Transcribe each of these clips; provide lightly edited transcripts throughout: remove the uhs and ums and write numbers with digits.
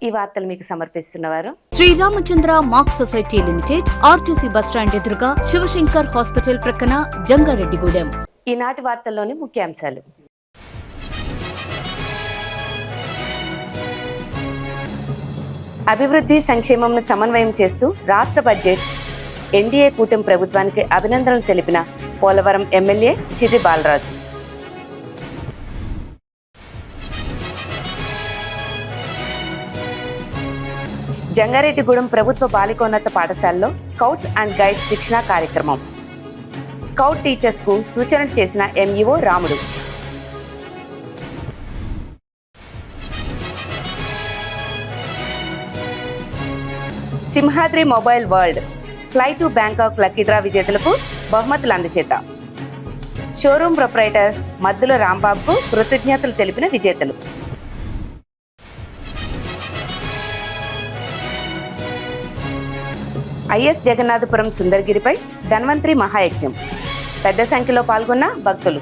ఈ వార్తలు మీకు సమర్పిస్తున్నవారు Sriramachandra mark society limited, RTC bus stand ఎదురుగా, శివశంకర్ హాస్పిటల్ ప్రక్కన, జంగారెడ్డిగూడెం. ఈనాటి వార్తల్లోని ముఖ్యాంశాలు. అభివృద్ధి సంక్షేమంను సమన్వయం చేస్తూ రాష్ట్ర బడ్జెట్. ఎన్డీఏ కూటమి ప్రభుత్వానికి అభినందనలు తెలిపిన పోలవరం ఎమ్మెల్యే చిర్రి బాలరాజు. జంగారెడ్డిగూడెం ప్రభుత్వ బాలికోన్నత పాఠశాలలో స్కౌట్స్ అండ్ గైడ్స్ శిక్షణా కార్యక్రమం. స్కౌట్ టీచర్స్కు సూచనలు చేసిన ఎంఈఓ రాముడు. Simhadri mobile world fly to Bangkok lucky draw విజేతలకు బహుమతులు అందజేత. షోరూమ్ ప్రొప్రైటర్ మద్దుల రాంబాబుకు కృతజ్ఞతలు తెలిపిన విజేతలు. ఐఎస్ జగన్నాథపురం సుందరగిరిపై ధన్వంతరి మహాయజ్ఞం. పెద్ద సంఖ్యలో పాల్గొన్న భక్తులు.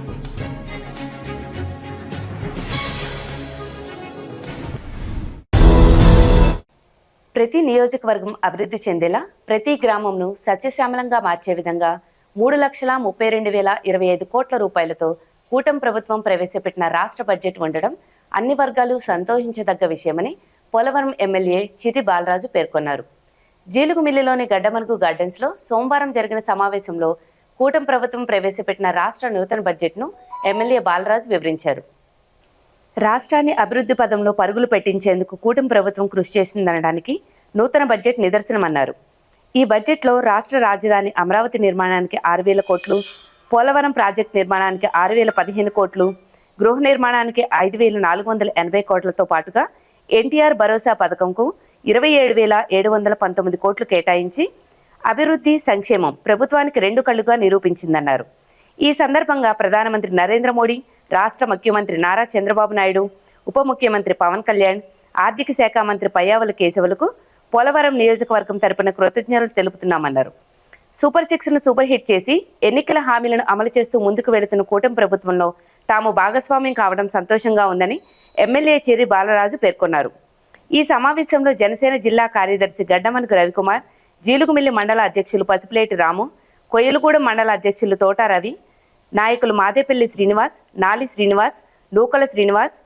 ప్రతి నియోజకవర్గం అభివృద్ధి చెందేలా ప్రతి గ్రామంను సస్యశ్యామలంగా మార్చే విధంగా 3,32,025 కోట్ల రూపాయలతో కూటమి ప్రభుత్వం ప్రవేశపెట్టిన రాష్ట్ర బడ్జెట్ ఉండడం అన్ని వర్గాలు సంతోషించదగ్గ విషయమని పోలవరం ఎమ్మెల్యే చిర్రి బాలరాజు పేర్కొన్నారు. జీలుగుమిల్లిలోని గడ్డమనుగు గార్డెన్స్లో సోమవారం జరిగిన సమావేశంలో కూటమి ప్రభుత్వం ప్రవేశపెట్టిన రాష్ట్ర నూతన బడ్జెట్ను ఎమ్మెల్యే బాలరాజు వివరించారు. రాష్ట్రాన్ని అభివృద్ధి పదంలో పరుగులు పెట్టించేందుకు కూటమి ప్రభుత్వం కృషి చేసిందనడానికి నూతన బడ్జెట్ నిదర్శనమన్నారు. ఈ బడ్జెట్లో రాష్ట్ర రాజధాని అమరావతి నిర్మాణానికి 6,000 కోట్లు, పోలవరం ప్రాజెక్టు నిర్మాణానికి 6,015 కోట్లు, గృహ నిర్మాణానికి 5,480 కోట్లతో పాటుగా ఎన్టీఆర్ భరోసా పథకంకు 27,719 కోట్లు కేటాయించి అభివృద్ధి సంక్షేమం ప్రభుత్వానికి 2 కళ్లుగా నిరూపించిందన్నారు. ఈ సందర్భంగా ప్రధానమంత్రి నరేంద్ర మోడీ, రాష్ట్ర ముఖ్యమంత్రి నారా చంద్రబాబు నాయుడు, ఉప ముఖ్యమంత్రి పవన్ కళ్యాణ్, ఆర్థిక శాఖ మంత్రి పయ్యావుల కేశవులకు పోలవరం నియోజకవర్గం తరపున కృతజ్ఞతలు తెలుపుతున్నామన్నారు. సూపర్ 6ను సూపర్ హిట్ చేసి ఎన్నికల హామీలను అమలు చేస్తూ ముందుకు వెళుతున్న కూటమి ప్రభుత్వంలో తాము భాగస్వామ్యం కావడం సంతోషంగా ఉందని ఎమ్మెల్యే చిర్రి బాలరాజు పేర్కొన్నారు. ఈ సమావేశంలో జనసేన జిల్లా కార్యదర్శి గడ్డమనుగు రవికుమార్, జీలుగుమిల్లి మండల అధ్యక్షులు పసుపులేటి రాము, కొయ్యలగూడెం మండల అధ్యక్షులు తోట రవి, నాయకులు మాదేపల్లి శ్రీనివాస్, నాలి శ్రీనివాస్, నూకల శ్రీనివాస్,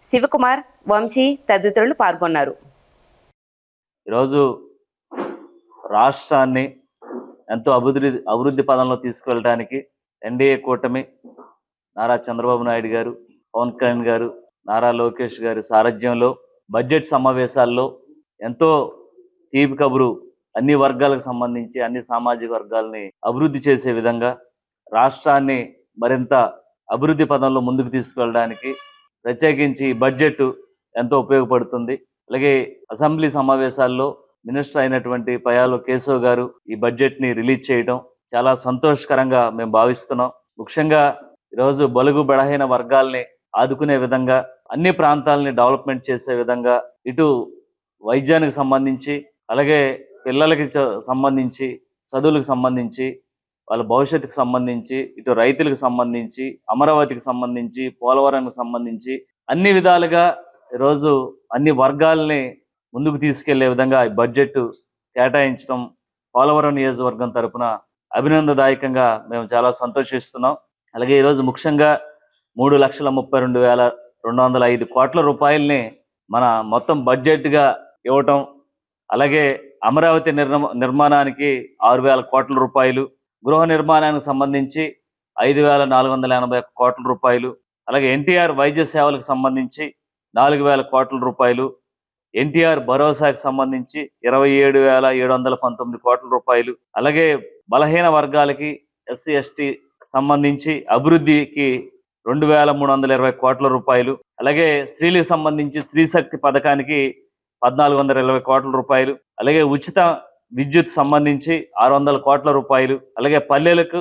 శివకుమార్, వంశీ తదితరులు పాల్గొన్నారు. ఈరోజు రాష్ట్రాన్ని ఎంతో అభివృద్ధి పదంలో తీసుకువెళ్ళడానికి ఎన్డీఏ కూటమి, నారా చంద్రబాబు నాయుడు గారు, పవన్ కళ్యాణ్ గారు, నారా లోకేష్ గారి సారథ్యంలో బడ్జెట్ సమావేశాల్లో ఎంతో తీపి కబురు అన్ని వర్గాలకు సంబంధించి అన్ని సామాజిక వర్గాలని అభివృద్ధి చేసే విధంగా రాష్ట్రాన్ని మరింత అభివృద్ధి పదంలో ముందుకు తీసుకువెళ్ళడానికి ప్రత్యేకించి బడ్జెట్ ఎంతో ఉపయోగపడుతుంది. అలాగే అసెంబ్లీ సమావేశాల్లో మినిస్టర్ అయినటువంటి పయ్యావుల కేశవ్ గారు ఈ బడ్జెట్ని రిలీజ్ చేయడం చాలా సంతోషకరంగా మేము భావిస్తున్నాం. ముఖ్యంగా ఈరోజు బలుగు బలహీన వర్గాల్ని ఆదుకునే విధంగా, అన్ని ప్రాంతాలని డెవలప్మెంట్ చేసే విధంగా, ఇటు వైద్యానికి సంబంధించి, అలాగే పిల్లలకి సంబంధించి, చదువులకు సంబంధించి, వాళ్ళ భవిష్యత్తుకు సంబంధించి, ఇటు రైతులకు సంబంధించి, అమరావతికి సంబంధించి, పోలవరానికి సంబంధించి అన్ని విధాలుగా ఈరోజు అన్ని వర్గాల్ని ముందుకు తీసుకెళ్లే విధంగా ఈ బడ్జెట్ కేటాయించడం పోలవరం నియోజకవర్గం తరపున అభినందనదాయకంగా మేము చాలా సంతోషిస్తున్నాం. అలాగే ఈరోజు ముఖ్యంగా 3,32,205 కోట్ల రూపాయలని మన మొత్తం బడ్జెట్గా ఇవ్వటం, అలాగే అమరావతి నిర్మాణానికి 6,000 కోట్ల రూపాయలు, గృహ నిర్మాణానికి సంబంధించి 5,481 కోట్ల రూపాయలు, అలాగే ఎన్టీఆర్ వైద్య సేవలకు సంబంధించి 4,000 కోట్ల రూపాయలు, ఎన్టీఆర్ భరోసాకి సంబంధించి 27,719 కోట్ల రూపాయలు, అలాగే బలహీన వర్గాలకి ఎస్సీ ఎస్టీ సంబంధించి అభివృద్ధికి 2,320 కోట్ల రూపాయలు, అలాగే స్త్రీలకు సంబంధించి స్త్రీ శక్తి పథకానికి 1,420 కోట్ల రూపాయలు, అలాగే ఉచిత విద్యుత్ సంబంధించి 600 కోట్ల రూపాయలు, అలాగే పల్లెలకు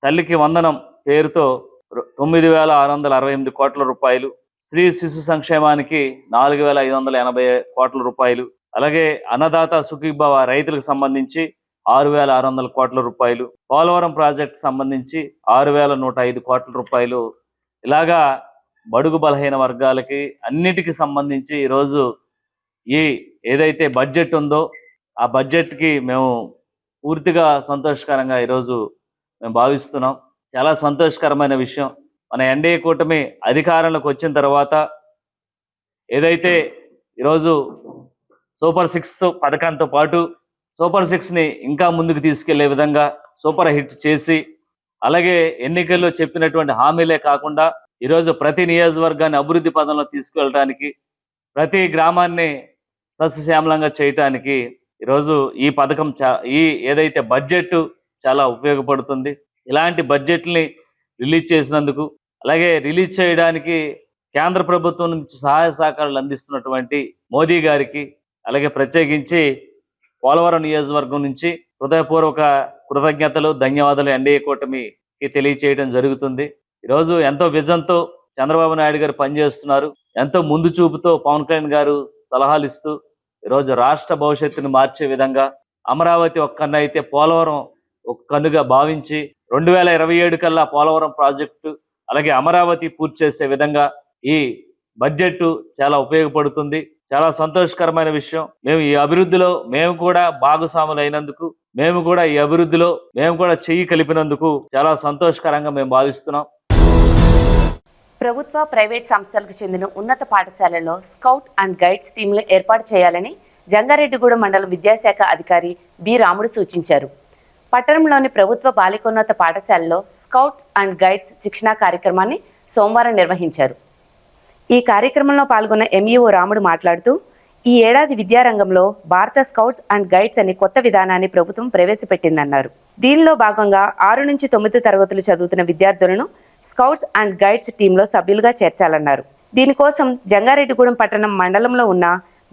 తల్లికి వందనం పేరుతో 9,668 కోట్ల రూపాయలు, స్త్రీ శిశు సంక్షేమానికి 4,580 కోట్ల రూపాయలు, అలాగే అన్నదాత సుఖీభవ రైతులకు సంబంధించి 6,600 కోట్ల రూపాయలు, పోలవరం ప్రాజెక్టు సంబంధించి 6,105 కోట్ల రూపాయలు. ఇలాగా బడుగు బలహీన వర్గాలకి అన్నిటికీ సంబంధించి ఈరోజు ఏదైతే బడ్జెట్ ఉందో ఆ బడ్జెట్కి మేము పూర్తిగా సంతోషకరంగా ఈరోజు మేము భావిస్తున్నాం. చాలా సంతోషకరమైన విషయం. మన ఎన్డీఏ కూటమి అధికారంలోకి వచ్చిన తర్వాత ఏదైతే ఈరోజు సూపర్ 6 పథకంతో పాటు సూపర్ 6ని ఇంకా ముందుకు తీసుకెళ్లే విధంగా సూపర్ హిట్ చేసి, అలాగే ఎన్నికల్లో చెప్పినటువంటి హామీలే కాకుండా ఈరోజు ప్రతి నియోజకవర్గాన్ని అభివృద్ధి పదంలో తీసుకెళ్ళడానికి, ప్రతి గ్రామాన్ని సస్యశ్యామలంగా చేయటానికి ఈరోజు ఈ పథకం ఏదైతే బడ్జెట్ చాలా ఉపయోగపడుతుంది. ఇలాంటి బడ్జెట్ని రిలీజ్ చేసినందుకు, అలాగే రిలీజ్ చేయడానికి కేంద్ర ప్రభుత్వం నుంచి సహాయ సహకారాలు అందిస్తున్నటువంటి మోదీ గారికి, అలాగే ప్రత్యేకించి పోలవరం నియోజకవర్గం నుంచి హృదయపూర్వక కృతజ్ఞతలు, ధన్యవాదాలు ఎన్డీఏ కూటమికి తెలియచేయడం జరుగుతుంది. ఈరోజు ఎంతో విజన్తో చంద్రబాబు నాయుడు గారు పనిచేస్తున్నారు. ఎంతో ముందు చూపుతో పవన్ కళ్యాణ్ గారు సలహాలు ఇస్తూ ఈరోజు రాష్ట్ర భవిష్యత్తును మార్చే విధంగా అమరావతి ఒక కన్ను అయితే పోలవరం ఒక కన్నుగా భావించి 2027 కల్లా పోలవరం ప్రాజెక్టు అలాగే అమరావతి పూర్తి చేసే విధంగా ఈ బడ్జెట్ చాలా ఉపయోగపడుతుంది. చాలా సంతోషకరమైన విషయం. మేము ఈ అభివృద్ధిలో మేము కూడా భాగస్వాములు అయినందుకు, మేము కూడా ఈ అభివృద్ధిలో మేము కూడా చెయ్యి కలిపినందుకు చాలా సంతోషకరంగా మేము భావిస్తున్నాం. ప్రభుత్వ, ప్రైవేట్ సంస్థలకు చెందిన ఉన్నత పాఠశాలల్లో స్కౌట్ అండ్ గైడ్స్ టీంలు ఏర్పాటు చేయాలని జంగారెడ్డిగూడెం మండల విద్యాశాఖ అధికారి బి రాముడు సూచించారు. పట్టణంలోని ప్రభుత్వ బాలికోన్నత పాఠశాలలో స్కౌట్ అండ్ గైడ్స్ శిక్షణా కార్యక్రమాన్ని సోమవారం నిర్వహించారు. ఈ కార్యక్రమంలో పాల్గొన్న ఎంఈఓ రాముడు మాట్లాడుతూ, ఈ ఏడాది విద్యారంగంలో భారత స్కౌట్స్ అండ్ గైడ్స్ అనే కొత్త విధానాన్ని ప్రభుత్వం ప్రవేశపెట్టిందన్నారు. దీనిలో భాగంగా 6 నుంచి 9 తరగతులు చదువుతున్న విద్యార్థులను స్కౌట్స్ అండ్ గైడ్స్ టీంలో సభ్యులుగా చేర్చాలన్నారు. దీనికోసం జంగారెడ్డిగూడెం పట్టణం మండలంలో ఉన్న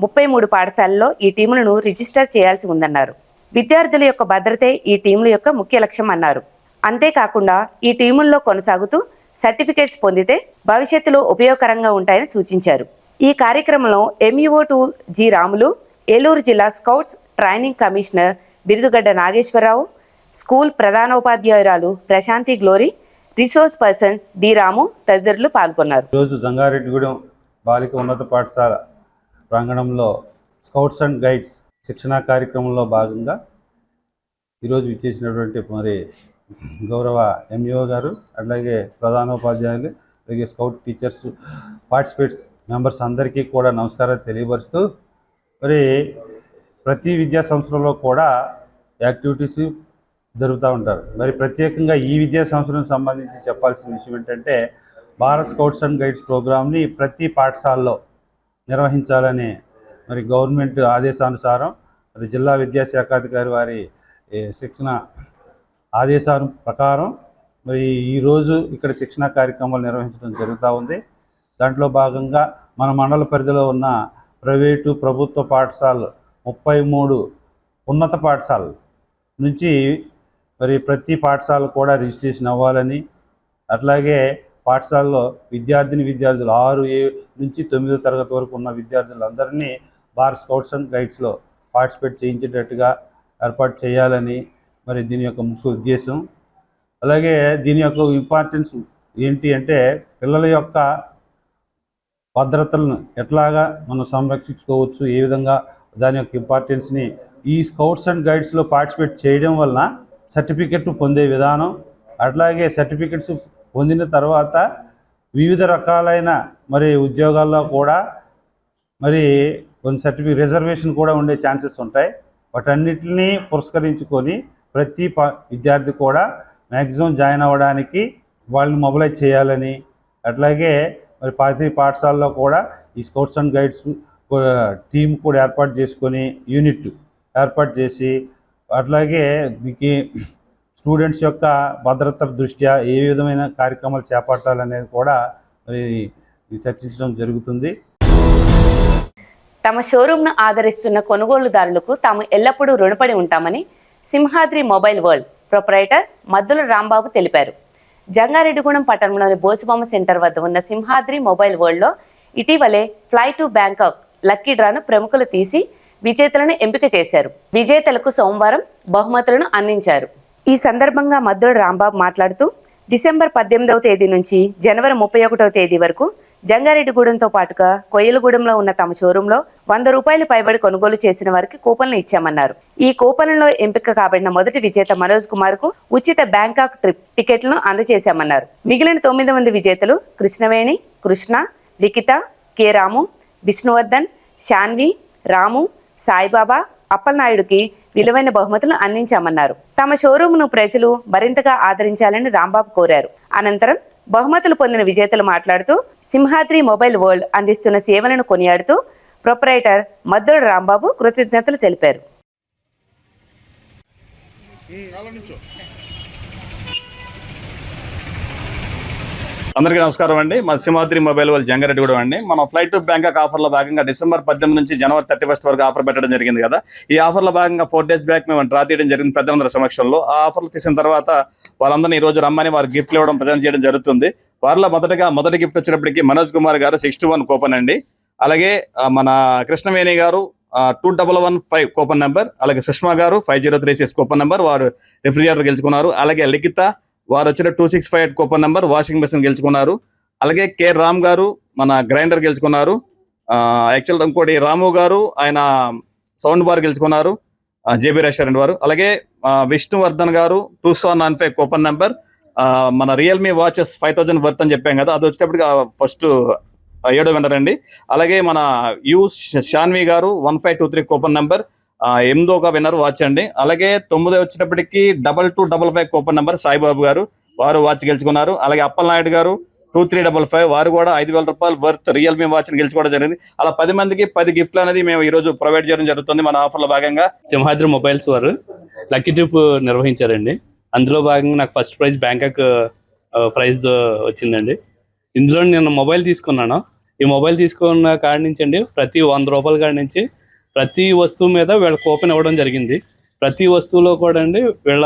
33 పాఠశాలల్లో ఈ టీములను రిజిస్టర్ చేయాల్సి ఉందన్నారు. విద్యార్థుల యొక్క భద్రతే ఈ టీముల యొక్క ముఖ్య లక్ష్యం అన్నారు. అంతేకాకుండా ఈ టీముల్లో కొనసాగుతూ సర్టిఫికేట్స్ పొందితే భవిష్యత్తులో ఉపయోగకరంగా ఉంటాయని సూచించారు. ఈ కార్యక్రమంలో ఎంఈఓ2 జి రాములు, ఏలూరు జిల్లా scouts training commissioner Birudugadda Nageswararao, school ప్రధానోపాధ్యాయురాలు Prashanthi Glory, resource person D Ramu తదితరులు పాల్గొన్నారు. ఈరోజు జంగారెడ్డిగూడెం బాలిక ఉన్నత పాఠశాల ప్రాంగణంలో స్కౌట్స్ అండ్ గైడ్స్ శిక్షణా కార్యక్రమంలో భాగంగా ఈరోజు ఇచ్చేసినటువంటి మరి గౌరవ ఎంఈఓ గారు, అలాగే ప్రధానోపాధ్యాయులు, అలాగే స్కౌట్ టీచర్స్, పార్టిసిపేట్స్ మెంబర్స్ అందరికీ కూడా నమస్కారాలు తెలియపరుస్తూ, మరి ప్రతి విద్యా సంస్థలో కూడా యాక్టివిటీస్ జరుగుతూ ఉంటారు. మరి ప్రత్యేకంగా ఈ విద్యా సంవత్సరం సంబంధించి చెప్పాల్సిన విషయం ఏంటంటే, భారత్ స్కౌట్స్ అండ్ గైడ్స్ ప్రోగ్రామ్ని ప్రతి పాఠశాలలో నిర్వహించాలని మరి గవర్నమెంట్ ఆదేశానుసారం మరి జిల్లా విద్యాశాఖాధికారి వారి శిక్షణ ఆదేశాల ప్రకారం మరి ఈరోజు ఇక్కడ శిక్షణా కార్యక్రమాలు నిర్వహించడం జరుగుతూ ఉంది. దాంట్లో భాగంగా మన మండల పరిధిలో ఉన్న ప్రైవేటు, ప్రభుత్వ పాఠశాలలు 33 ఉన్నత పాఠశాలలు నుంచి మరి ప్రతి పాఠశాల కూడా రిజిస్ట్రేషన్ అవ్వాలని, అట్లాగే పాఠశాలలో విద్యార్థులు 6 నుంచి 9 తరగతి వరకు ఉన్న విద్యార్థులందరినీ భారత్ స్కౌట్స్ అండ్ గైడ్స్లో పార్టిసిపేట్ చేయించేటట్టుగా ఏర్పాటు చేయాలని మరి దీని యొక్క ముఖ్య ఉద్దేశం. అలాగే దీని యొక్క ఇంపార్టెన్స్ ఏంటి అంటే, పిల్లల యొక్క భద్రతలను ఎట్లాగా మనం సంరక్షించుకోవచ్చు, ఏ విధంగా దాని యొక్క ఇంపార్టెన్స్ని ఈ స్కౌట్స్ అండ్ గైడ్స్లో పార్టిసిపేట్ చేయడం వలన సర్టిఫికెట్ పొందే విధానం, అట్లాగే సర్టిఫికెట్స్ పొందిన తర్వాత వివిధ రకాలైన మరి ఉద్యోగాల్లో కూడా మరి కొన్ని రిజర్వేషన్ కూడా ఉండే ఛాన్సెస్ ఉంటాయి. వాటన్నిటిని పురస్కరించుకొని ప్రతి విద్యార్థి కూడా మ్యాక్సిమం జాయిన్ అవ్వడానికి వాళ్ళని మొబిలైజ్ చేయాలని, అట్లాగే మరి ప్రతి పాఠశాలలో కూడా ఈ స్కౌట్స్ అండ్ గైడ్స్ టీం కూడా ఏర్పాటు చేసుకొని యూనిట్ ఏర్పాటు చేసి, అట్లాగే దీనికి స్టూడెంట్స్ యొక్క భద్రత దృష్ట్యా ఏ విధమైన కార్యక్రమాలు చేపట్టాలనేది కూడా మరి చర్చించడం జరుగుతుంది. తమ షోరూమ్ను ఆదరిస్తున్న కొనుగోలుదారులకు తాము ఎల్లప్పుడూ రుణపడి ఉంటామని Simhadri mobile world proprietor Maddula Rambabu తెలిపారు. జంగారెడ్డిగూడెం పట్టణంలోని బోసుబొమ్మ సెంటర్ వద్ద ఉన్న సింహాద్రి మొబైల్ వరల్డ్లో ఇటీవలే ఫ్లై టు బ్యాంకాక్ లక్కీ డ్రాను ప్రముఖులు తీసి విజేతలను ఎంపిక చేశారు. విజేతలకు సోమవారం బహుమతులను అందించారు. ఈ సందర్భంగా మద్దుల రాంబాబు మాట్లాడుతూ, డిసెంబర్ 18వ తేదీ నుంచి జనవరి 31వ తేదీ వరకు జంగారెడ్డిగూడెంతో పాటుగా కొయ్యలగూడెంలో ఉన్న తమ షోరూంలో 100 రూపాయలు పైబడి కొనుగోలు చేసిన వారికి కూపన్లు ఇచ్చామన్నారు. ఈ కూపన్లలో ఎంపిక కాబడిన మొదటి విజేత మనోజ్ కుమార్ కు ఉచిత బ్యాంకాక్ ట్రిప్ టికెట్లను అందజేశామన్నారు. మిగిలిన 9 మంది విజేతలు కృష్ణవేణి, కృష్ణ, లిఖిత, కె రాము, విష్ణువర్ధన్, శాన్వి, రాము, సాయిబాబా, అప్పలనాయుడుకి విలువైన బహుమతులను అందించామన్నారు. తమ షోరూంను ప్రజలు మరింతగా ఆదరించాలని రాంబాబు కోరారు. అనంతరం బహుమతులు పొందిన విజేతలు మాట్లాడుతూ సింహాద్రి మొబైల్ వరల్డ్ అందిస్తున్న సేవలను కొనియాడుతూ ప్రొపరైటర్ మద్దుల రాంబాబు కృతజ్ఞతలు తెలిపారు. అందరికీ నమస్కారం అండి. మా సింహాద్రి మొబైల్ వాళ్ళు జంగారెడ్డిగూడెం అండి. మనం ఫ్లైట్ టు బ్యాంకాక్ ఆఫర్లో భాగంగా డిసెంబర్ 18 నుంచి జనవరి 31 వరకు ఆఫర్ పెట్టడం జరిగింది కదా. ఈ ఆఫర్లో భాగంగా 4 days బ్యాక్ మేము డ్రా తీయడం జరిగింది పెద్దలందరి సమక్షంలో. ఆ ఆఫర్లు తీసిన తర్వాత వాళ్ళందరినీ ఈ రోజు రమ్మని వారు గిఫ్ట్లు ఇవ్వడం ప్రజెంట్ చేయడం జరుగుతుంది. వారిలో మొదటి గిఫ్ట్ వచ్చినప్పటికీ మనోజ్ కుమార్ గారు 61 కూపన్ అండి. అలాగే మన కృష్ణవేణి గారు 2115 కూపన్ నెంబర్, అలాగే సుష్మా గారు 5036 కూపన్ నెంబర్, వారు రిఫ్రిజిరేటర్ గెలుచుకున్నారు. అలాగే లిఖిత వారు వచ్చిన 2658 కూపన్ నెంబర్ వాషింగ్ మెషిన్ గెలుచుకున్నారు. అలాగే కె రామ్ గారు మన గ్రైండర్ గెలుచుకున్నారు. యాక్చువల్ ఇంకోటి రాము గారు ఆయన సౌండ్ బార్ గెలుచుకున్నారు జేబీ రెస్టారెంట్ వారు. అలాగే విష్ణువర్ధన్ గారు 2795 కూపన్ నెంబర్, మన రియల్మీ వాచెస్ 5000 వర్త్ అని చెప్పాం కదా, అది వచ్చేటప్పటికి ఫస్ట్ 7వ విన్నర్ అండి. అలాగే మన శాన్వి గారు 1523 కూపన్ నెంబర్ 8వ విన్నర్ వాచ్ అండి. అలాగే 9 వచ్చేటప్పటికి 2255 కూపన్ నెంబర్ సాయిబాబు గారు, వారు వాచ్ గెలుచుకున్నారు. అలాగే అప్పలనాయుడు గారు 2355 వారు కూడా 5000 రూపాయలు వర్త్ రియల్మీ వాచ్ గెలుచుకోవడం జరిగింది. అలా 10 మందికి 10 గిఫ్ట్లు అనేది మేము ఈ రోజు ప్రొవైడ్ చేయడం జరుగుతుంది మన ఆఫర్లో భాగంగా. సింహాద్రి మొబైల్స్ వారు లక్కీ ట్రిప్ నిర్వహించారండి. అందులో భాగంగా నాకు ఫస్ట్ ప్రైజ్ బ్యాంకాక్ ప్రైజ్ వచ్చిందండి. ఇందులో నేను మొబైల్ తీసుకున్నాను. ఈ మొబైల్ తీసుకున్న కాడి నుంచి అండి ప్రతి 100 రూపాయల కాడి నుంచి ప్రతి వస్తువు మీద వీళ్ళ కూపన్ ఇవ్వడం జరిగింది. ప్రతి వస్తువులో కూడా అండి వీళ్ళ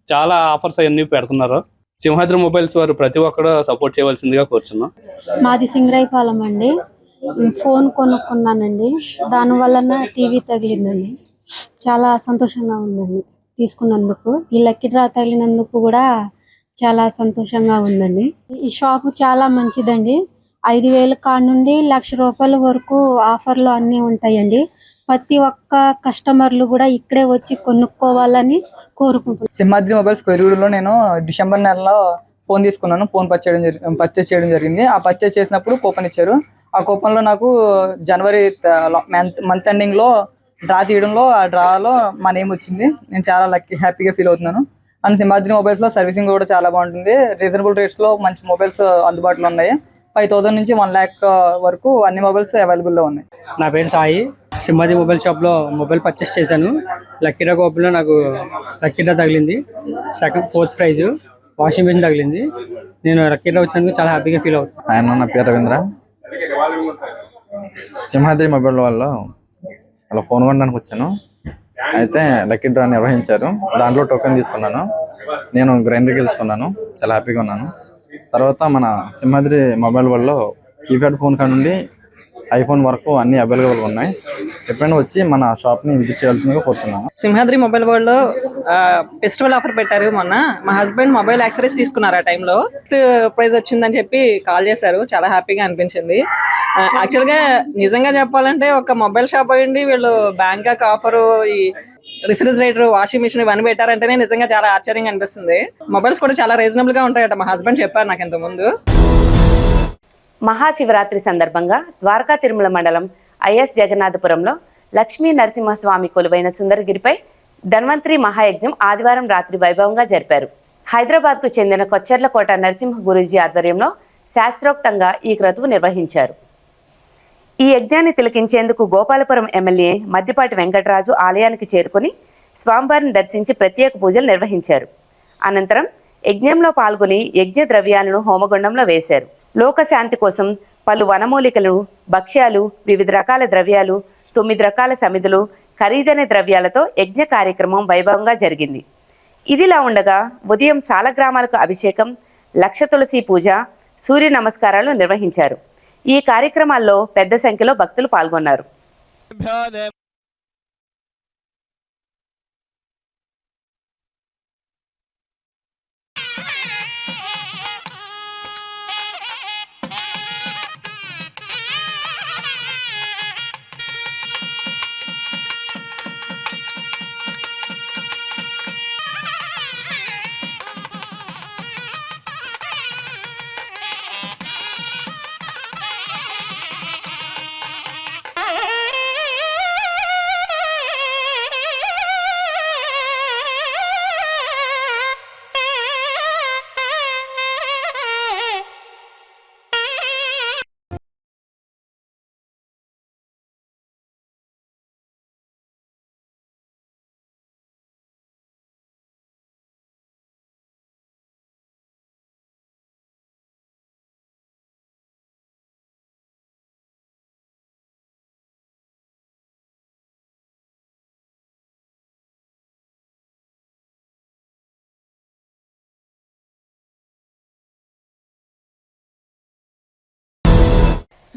చాలా ఆఫర్స్ అవన్నీ పెడుతున్నారు. సింహాద్రి మొబైల్స్ వారు ప్రతి ఒక్కరు సపోర్ట్ చేయవలసిందిగా కోరుచున్నాం. మాది సింగరాయపాలెం అండి. ఫోన్ కొనుక్కున్నానండి, దానివల్ల టీవీ తగిలిందండి. చాలా సంతోషంగా ఉందండి తీసుకున్నందుకు. ఈ లక్కీ డ్రా తగిలినందుకు కూడా చాలా సంతోషంగా ఉందండి. ఈ షాపు చాలా మంచిదండి. 5000 కాడ నుండి 1,00,000 రూపాయల వరకు ఆఫర్లు అన్నీ ఉంటాయండి. ప్రతి ఒక్క కస్టమర్లు కూడా ఇక్కడే వచ్చి కొనుక్కోవాలని కోరుకుంటున్నాను. సింహాద్రి మొబైల్స్ కొయ్యలగూడెంలో నేను డిసెంబర్ నెలలో ఫోన్ తీసుకున్నాను. ఫోన్ పర్చేజ్ చేయడం జరిగింది. ఆ పర్చేజ్ చేసినప్పుడు కూపన్ ఇచ్చారు. ఆ కూపన్లో నాకు జనవరి మంత్ ఎండింగ్లో డ్రా తీయడంలో ఆ డ్రాలో మా నేమ్ వచ్చింది. నేను చాలా హ్యాపీగా ఫీల్ అవుతున్నాను. అండ్ సింహాద్రి మొబైల్స్లో సర్వీసింగ్ కూడా చాలా బాగుంటుంది. రీజనబుల్ రేట్స్లో మంచి మొబైల్స్ అందుబాటులో ఉన్నాయి. 5000 నుంచి 1 lakh వరకు అన్ని మొబైల్స్ అవైలబుల్లో ఉన్నాయి. నా పేరు సాయి. సింహాద్రి మొబైల్ షాప్లో మొబైల్ పర్చేస్ చేశాను. లక్కీ డ్రా కూపన్లో నాకు లక్కీ డ్రా తగిలింది. ఫోర్త్ ప్రైజ్ వాషింగ్ మెషిన్ తగిలింది. నేను లక్కీ డ్రా వచ్చినందుకు చాలా హ్యాపీగా ఫీల్ అవుతాను. ఆయన నా పేరు రవీంద్ర. సింహాద్రి మొబైల్ వాళ్ళు అలా ఫోన్ కొనడానికి వచ్చాను. అయితే లక్కీ డ్రా నిర్వహించారు. దాంట్లో టోకెన్ తీసుకున్నాను. నేను గ్రైండర్ గెలుచుకున్నాను. చాలా హ్యాపీగా ఉన్నాను. తర్వాత మన సింహాద్రి మొబైల్ వల్ల కీప్యాడ్ ఫోన్ కాడ నుండి ఐఫోన్ వరకు అన్ని అవైలబుల్గా ఉన్నాయి. ఎప్పుడైనా వచ్చి మన షాప్ని విజిట్ చేయాల్సిందిగా కోరుతున్నాను. సింహాద్రి మొబైల్ వరల్డ్ లో ఫెస్టివల్ ఆఫర్ పెట్టారు. మొన్న మా హస్బెండ్ మొబైల్ యాక్సెసరీస్ తీసుకున్నారు. ఆ టైంలో ప్రైజ్ వచ్చిందని చెప్పి కాల్ చేశారు. చాలా హ్యాపీగా అనిపించింది. యాక్చువల్గా నిజంగా చెప్పాలంటే ఒక మొబైల్ షాప్ అయ్యండి వీళ్ళు బ్యాంకాక్ ఆఫరు, ఈ రిఫ్రిజిరేటర్, వాషింగ్ మిషన్ ఇవన్నీ పెట్టారంటేనే నిజంగా చాలా ఆశ్చర్యంగా అనిపిస్తుంది. మొబైల్స్ కూడా చాలా రీజనబుల్ గా ఉంటాయట మా హస్బెండ్ చెప్పారు నాకు ఇంతకుముందు. మహాశివరాత్రి సందర్భంగా ద్వారకా తిరుమల మండలం ఐఎస్ జగన్నాథపురంలో లక్ష్మీ నరసింహస్వామి కొలువైన సుందరగిరిపై ధన్వంతరి మహాయజ్ఞం ఆదివారం రాత్రి వైభవంగా జరిపారు. హైదరాబాద్కు చెందిన కొచ్చెర్లకోట నరసింహ గురూజీ ఆధ్వర్యంలో శాస్త్రోక్తంగా ఈ క్రతువు నిర్వహించారు. ఈ యజ్ఞాన్ని తిలకించేందుకు గోపాలపురం ఎమ్మెల్యే మద్దిపాటి వెంకటరాజు ఆలయానికి చేరుకుని స్వామివారిని దర్శించి ప్రత్యేక పూజలు నిర్వహించారు. అనంతరం యజ్ఞంలో పాల్గొని యజ్ఞ ద్రవ్యాలను హోమగుండంలో వేశారు. లోకశాంతి కోసం పలు వనమూలికలు, భక్ష్యాలు, వివిధ రకాల ద్రవ్యాలు, 9 రకాల సమిధులు, ఖరీదైన ద్రవ్యాలతో యజ్ఞ కార్యక్రమం వైభవంగా జరిగింది. ఇదిలా ఉండగా ఉదయం సాలగ్రామాలకు అభిషేకం, లక్ష తులసి పూజ, సూర్య నమస్కారాలు నిర్వహించారు. ఈ కార్యక్రమాల్లో పెద్ద సంఖ్యలో భక్తులు పాల్గొన్నారు.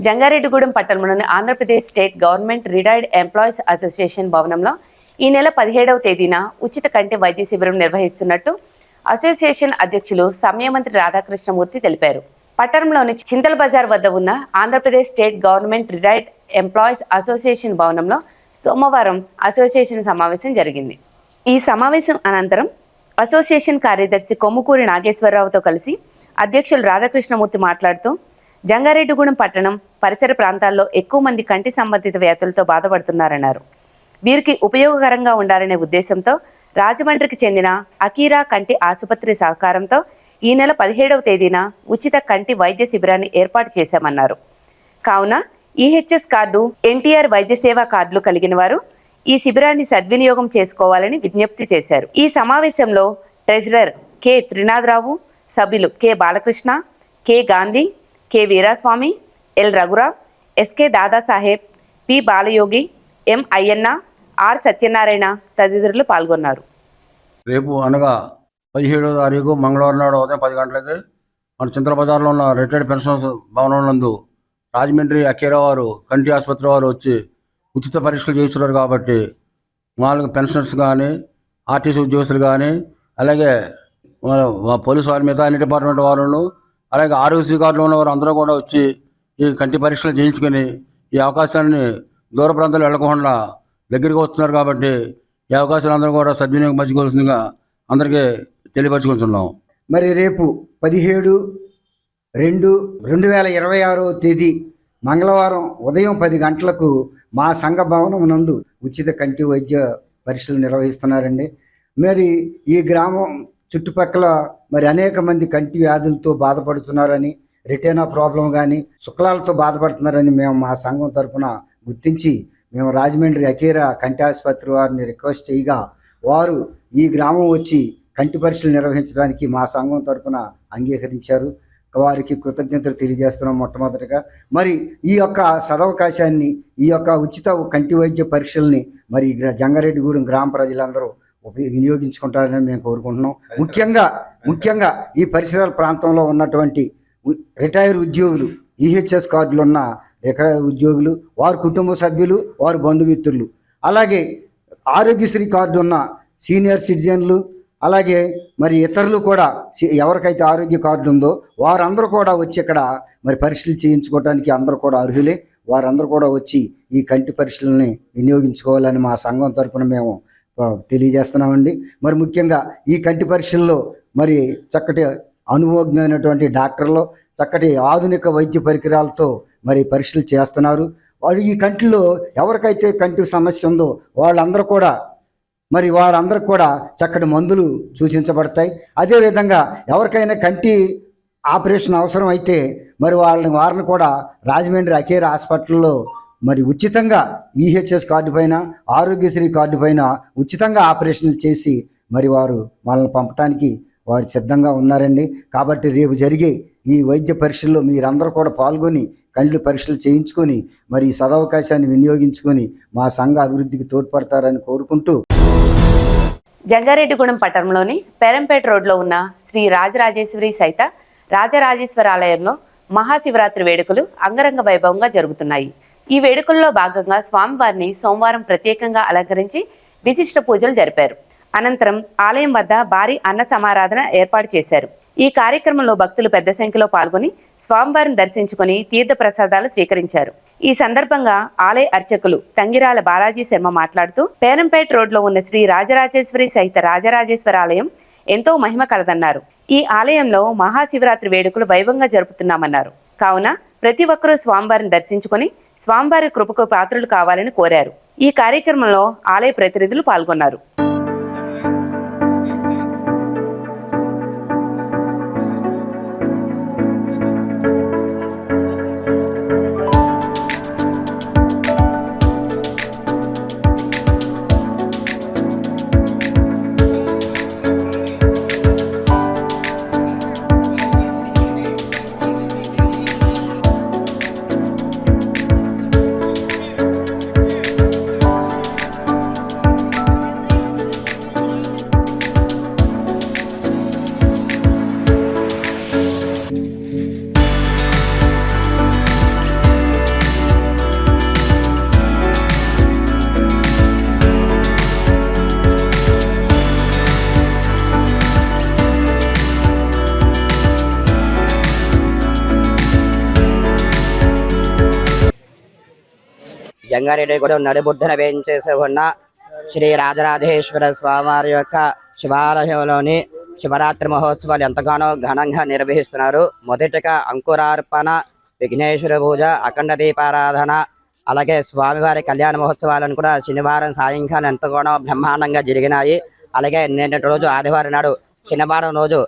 జంగారెడ్డిగూడెం పట్టణంలోని Andhra Pradesh state government retired employees association భవనంలో ఈ నెల 17వ తేదీన ఉచిత కంటి వైద్య శిబిరం నిర్వహిస్తున్నట్టు అసోసియేషన్ అధ్యక్షులు సమయమంత్రి రాధాకృష్ణమూర్తి తెలిపారు. పట్టణంలోని చింతల బజార్ వద్ద ఉన్న Andhra Pradesh state government retired employees association భవనంలో సోమవారం అసోసియేషన్ సమావేశం జరిగింది. ఈ సమావేశం అనంతరం అసోసియేషన్ కార్యదర్శి కొమ్ముకూరి నాగేశ్వరరావుతో కలిసి అధ్యక్షులు రాధాకృష్ణమూర్తి మాట్లాడుతూ జంగారెడ్డిగూడెం పట్టణం పరిసర ప్రాంతాల్లో ఎక్కువ మంది కంటి సంబంధిత వ్యాధులతో బాధపడుతున్నారన్నారు. వీరికి ఉపయోగకరంగా ఉండాలనే ఉద్దేశంతో రాజమండ్రికి చెందిన అకీరా కంటి ఆసుపత్రి సహకారంతో ఈ నెల 17వ తేదీన ఉచిత కంటి వైద్య శిబిరాన్ని ఏర్పాటు చేశామన్నారు. కావున ఈహెచ్ఎస్ కార్డు, ఎన్టీఆర్ వైద్య సేవా కార్డులు కలిగిన వారు ఈ శిబిరాన్ని సద్వినియోగం చేసుకోవాలని విజ్ఞప్తి చేశారు. ఈ సమావేశంలో ట్రెజరర్ కె త్రినాథరావు, సభ్యులు K Balakrishna, K Gandhi, K Veeraswamy, L Raghuram, SK Dadasaheb, P Balayogi, M Ayyanna, R Satyanarayana తదితరులు పాల్గొన్నారు. రేపు అనగా 17వ తారీఖు మంగళవారం నాడు ఉదయం 10 గంటలకి మన చింతల బజార్లో ఉన్న రిటైర్డ్ పెన్షన్స్ భవనం నందు రాజమండ్రి అకేరా వారు కంటి ఆసుపత్రి వారు వచ్చి ఉచిత పరీక్షలు చేస్తున్నారు. కాబట్టి మామూలుగా పెన్షనర్స్ కానీ, ఆర్టీసీ ఉద్యోగస్తులు కానీ, అలాగే పోలీసు వారి మీద అన్ని డిపార్ట్మెంట్ వారు, అలాగే ఆరోగ్యశ్రీ కార్డులో ఉన్న వారు అందరూ కూడా వచ్చి ఈ కంటి పరీక్షలు చేయించుకొని ఈ అవకాశాన్ని దూర ప్రాంతాలు వెళ్లకుండా దగ్గరికి వస్తున్నారు. కాబట్టి ఈ అవకాశాలు అందరూ కూడా సద్వినియోగపరచుకోవాల్సిందిగా అందరికీ తెలియపరచుకుంటున్నాం. మరి రేపు 17/2/2026 తేదీ మంగళవారం ఉదయం 10 గంటలకు మా సంఘ భవనం నందు ఉచిత కంటి వైద్య పరీక్షలు నిర్వహిస్తున్నారండి. మరి ఈ గ్రామం చుట్టుపక్కల మరి అనేక మంది కంటి వ్యాధులతో బాధపడుతున్నారని, రెటీనా ప్రాబ్లం కానీ శుక్లాలతో బాధపడుతున్నారని మేము మా సంఘం తరఫున గుర్తించి మేము రాజమండ్రి అకేరా కంటి ఆసుపత్రి వారిని రిక్వెస్ట్ చేయగా వారు ఈ గ్రామం వచ్చి కంటి పరీక్షలు నిర్వహించడానికి మా సంఘం తరఫున అంగీకరించారు. వారికి కృతజ్ఞతలు తెలియజేస్తున్నాం. మొట్టమొదటిగా మరి ఈ యొక్క సదవకాశాన్ని, ఈ యొక్క ఉచిత కంటి వైద్య పరీక్షల్ని మరి జంగారెడ్డిగూడెం గ్రామ ప్రజలందరూ వినియోగించుకుంటారని మేము కోరుకుంటున్నాం. ముఖ్యంగా ఈ పరిసరాల ప్రాంతంలో ఉన్నటువంటి రిటైర్ ఉద్యోగులు, ఈహెచ్ఎస్ కార్డులు ఉన్న రిటైర్ ఉద్యోగులు, వారి కుటుంబ సభ్యులు, వారి బంధుమిత్రులు, అలాగే ఆరోగ్యశ్రీ కార్డు ఉన్న సీనియర్ సిటిజన్లు, అలాగే మరి ఇతరులు కూడా ఎవరికైతే ఆరోగ్య కార్డు ఉందో వారందరూ కూడా వచ్చి ఇక్కడ మరి పరీక్షలు చేయించుకోవడానికి అందరూ కూడా అర్హులే. వారందరూ కూడా వచ్చి ఈ కంటి పరీక్షలని వినియోగించుకోవాలని మా సంఘం తరఫున మేము తెలియజేస్తున్నామండి. మరి ముఖ్యంగా ఈ కంటి పరీక్షల్లో మరి చక్కటి అనుభవజ్ఞమైనటువంటి డాక్టర్లు, చక్కటి ఆధునిక వైద్య పరికరాలతో మరి పరీక్షలు చేస్తున్నారు. వారు ఈ కంటిలో ఎవరికైతే కంటి సమస్య ఉందో వాళ్ళందరూ కూడా వారందరికి కూడా చక్కటి మందులు సూచించబడతాయి. అదేవిధంగా ఎవరికైనా కంటి ఆపరేషన్ అవసరం అయితే మరి వారిని కూడా రాజమండ్రి అకేరా హాస్పిటల్లో మరి ఉచితంగా ఈహెచ్ఎస్ కార్డు పైన, ఆరోగ్యశ్రీ కార్డు పైన ఉచితంగా ఆపరేషన్లు చేసి మరి వారు వాళ్ళని పంపడానికి వారు సిద్ధంగా ఉన్నారండి. కాబట్టి రేపు జరిగే ఈ వైద్య పరీక్షల్లో మీరందరూ కూడా పాల్గొని కంటి పరీక్షలు చేయించుకొని మరి ఈ సదవకాశాన్ని వినియోగించుకొని మా సంఘ అభివృద్ధికి తోడ్పడతారని కోరుకుంటూ జంగారెడ్డిగూడెం పట్టణంలోని పేరంపేట రోడ్లో ఉన్న శ్రీ రాజరాజేశ్వరి సైత రాజరాజేశ్వర ఆలయంలో మహాశివరాత్రి వేడుకలు అంగరంగ వైభవంగా జరుగుతున్నాయి. ఈ వేడుకల్లో భాగంగా స్వామివారిని సోమవారం ప్రత్యేకంగా అలంకరించి విశిష్ట పూజలు జరిపారు. అనంతరం ఆలయం వద్ద భారీ అన్న సమారాధన ఏర్పాటు చేశారు. ఈ కార్యక్రమంలో భక్తులు పెద్ద సంఖ్యలో పాల్గొని స్వామివారిని దర్శించుకుని తీర్థ ప్రసాదాలు స్వీకరించారు. ఈ సందర్భంగా ఆలయ అర్చకులు తంగిరాల బాలాజీ శర్మ మాట్లాడుతూ పేరంపేట రోడ్లో ఉన్న శ్రీ రాజరాజేశ్వరి సహిత రాజరాజేశ్వర ఆలయం ఎంతో మహిమ కలదన్నారు. ఈ ఆలయంలో మహాశివరాత్రి వేడుకలు వైభవంగా జరుపుతున్నామన్నారు. కావున ప్రతి ఒక్కరూ స్వామివారిని దర్శించుకుని స్వామివారి కృపకు పాత్రులు కావాలని కోరారు. ఈ కార్యక్రమంలో ఆలయ ప్రతినిధులు పాల్గొన్నారు. జంగారెడ్డిగూడెం నడిబొడ్డున వేయించేసి ఉన్న శ్రీ రాజరాజేశ్వర స్వామివారి యొక్క శివాలయంలోని శివరాత్రి మహోత్సవాలు ఎంతగానో ఘనంగా నిర్వహిస్తున్నారు. మొదటిగా అంకురార్పణ, విఘ్నేశ్వర పూజ, అఖండ దీపారాధన, అలాగే స్వామివారి కళ్యాణ మహోత్సవాలను కూడా శనివారం సాయంకాలం ఎంతగానో బ్రహ్మాండంగా జరిగినాయి. అలాగే నిన్నటి రోజు ఆదివారం నాడు శనివారం రోజు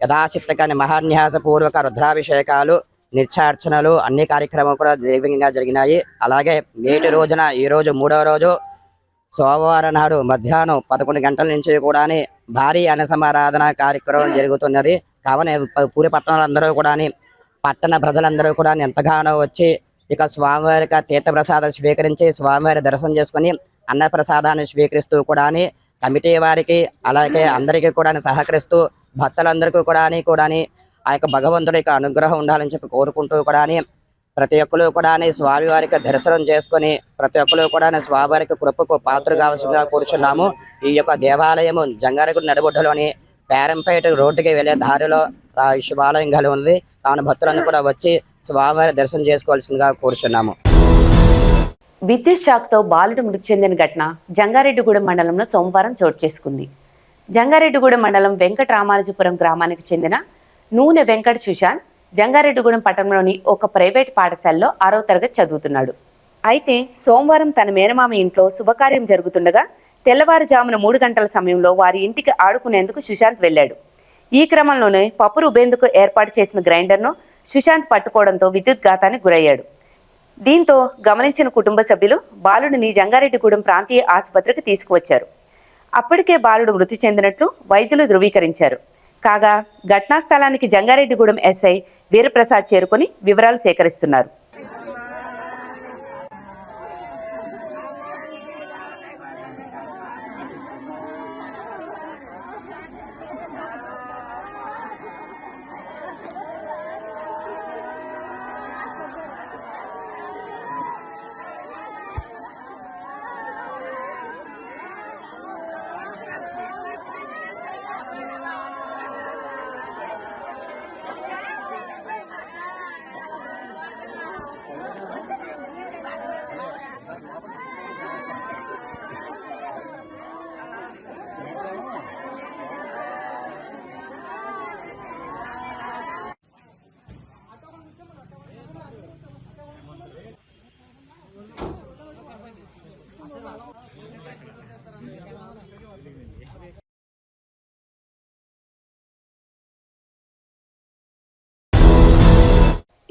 యథాశక్తిగాని మహాన్యాస పూర్వక రుద్రాభిషేకాలు, నిత్యార్చనలు అన్ని కార్యక్రమాలు కూడా దివ్యంగా జరిగినాయి. అలాగే నేటి రోజున ఈ రోజు మూడవ రోజు సోమవారం నాడు మధ్యాహ్నం 11 గంటల నుంచి కూడా భారీ అన్నసమారాధన కార్యక్రమం జరుగుతున్నది. కావున పూరి పట్టణాలందరూ కూడా పట్టణ ప్రజలందరూ కూడా ఎంతగానో వచ్చి ఇక స్వామివారి తీర్థప్రసాదం స్వీకరించి స్వామివారి దర్శనం చేసుకుని అన్న ప్రసాదాన్ని స్వీకరిస్తూ కూడా కమిటీ వారికి అలాగే అందరికీ కూడా సహకరిస్తూ భక్తులందరికీ కూడా ఆ యొక్క భగవంతుడి యొక్క అనుగ్రహం ఉండాలని చెప్పి కోరుకుంటూ కూడా ప్రతి ఒక్కరు కూడా స్వామివారికి దర్శనం చేసుకుని ప్రతి ఒక్కరు కూడా స్వామివారికి కృపకు పాత్ర కావాల్సిందిగా కూర్చున్నాము. ఈ యొక్క దేవాలయము జంగారెడ్డిగూడెం నడిబొడ్డులోని పేరంపేట రోడ్డుకి వెళ్లే దారిలో శివాలయం కలిగి ఉంది. కావున భక్తులందరూ కూడా వచ్చి స్వామివారి దర్శనం చేసుకోవాల్సిందిగా కోరుచున్నాము. విద్యుత్ షాక్తో బాలుడు మృతి చెందిన ఘటన జంగారెడ్డిగూడెం మండలంలో సోమవారం చోటు చేసుకుంది. జంగారెడ్డిగూడెం మండలం వెంకటరామానుజపురం గ్రామానికి చెందిన నూనె వెంకట సుశాంత్ జంగారెడ్డిగూడెం పట్టణంలోని ఒక ప్రైవేట్ పాఠశాలలో 6వ తరగతి చదువుతున్నాడు. అయితే సోమవారం తన మేనమామ ఇంట్లో శుభకార్యం జరుగుతుండగా తెల్లవారుజామున 3 గంటల సమయంలో వారి ఇంటికి ఆడుకునేందుకు సుశాంత్ వెళ్ళాడు. ఈ క్రమంలోనే పప్పు రుబ్బేందుకు ఏర్పాటు చేసిన గ్రైండర్ను సుశాంత్ పట్టుకోవడంతో విద్యుత్ ఘాతానికి గురయ్యాడు. దీంతో గమనించిన కుటుంబ సభ్యులు బాలుడిని జంగారెడ్డిగూడెం ప్రాంతీయ ఆసుపత్రికి తీసుకువచ్చారు. అప్పటికే బాలుడు మృతి చెందినట్లు వైద్యులు ధృవీకరించారు. కాగా ఘటనా స్థలానికి జంగారెడ్డిగూడెం ఎస్ఐ వీరప్రసాద్ చేరుకుని వివరాలు సేకరిస్తున్నారు.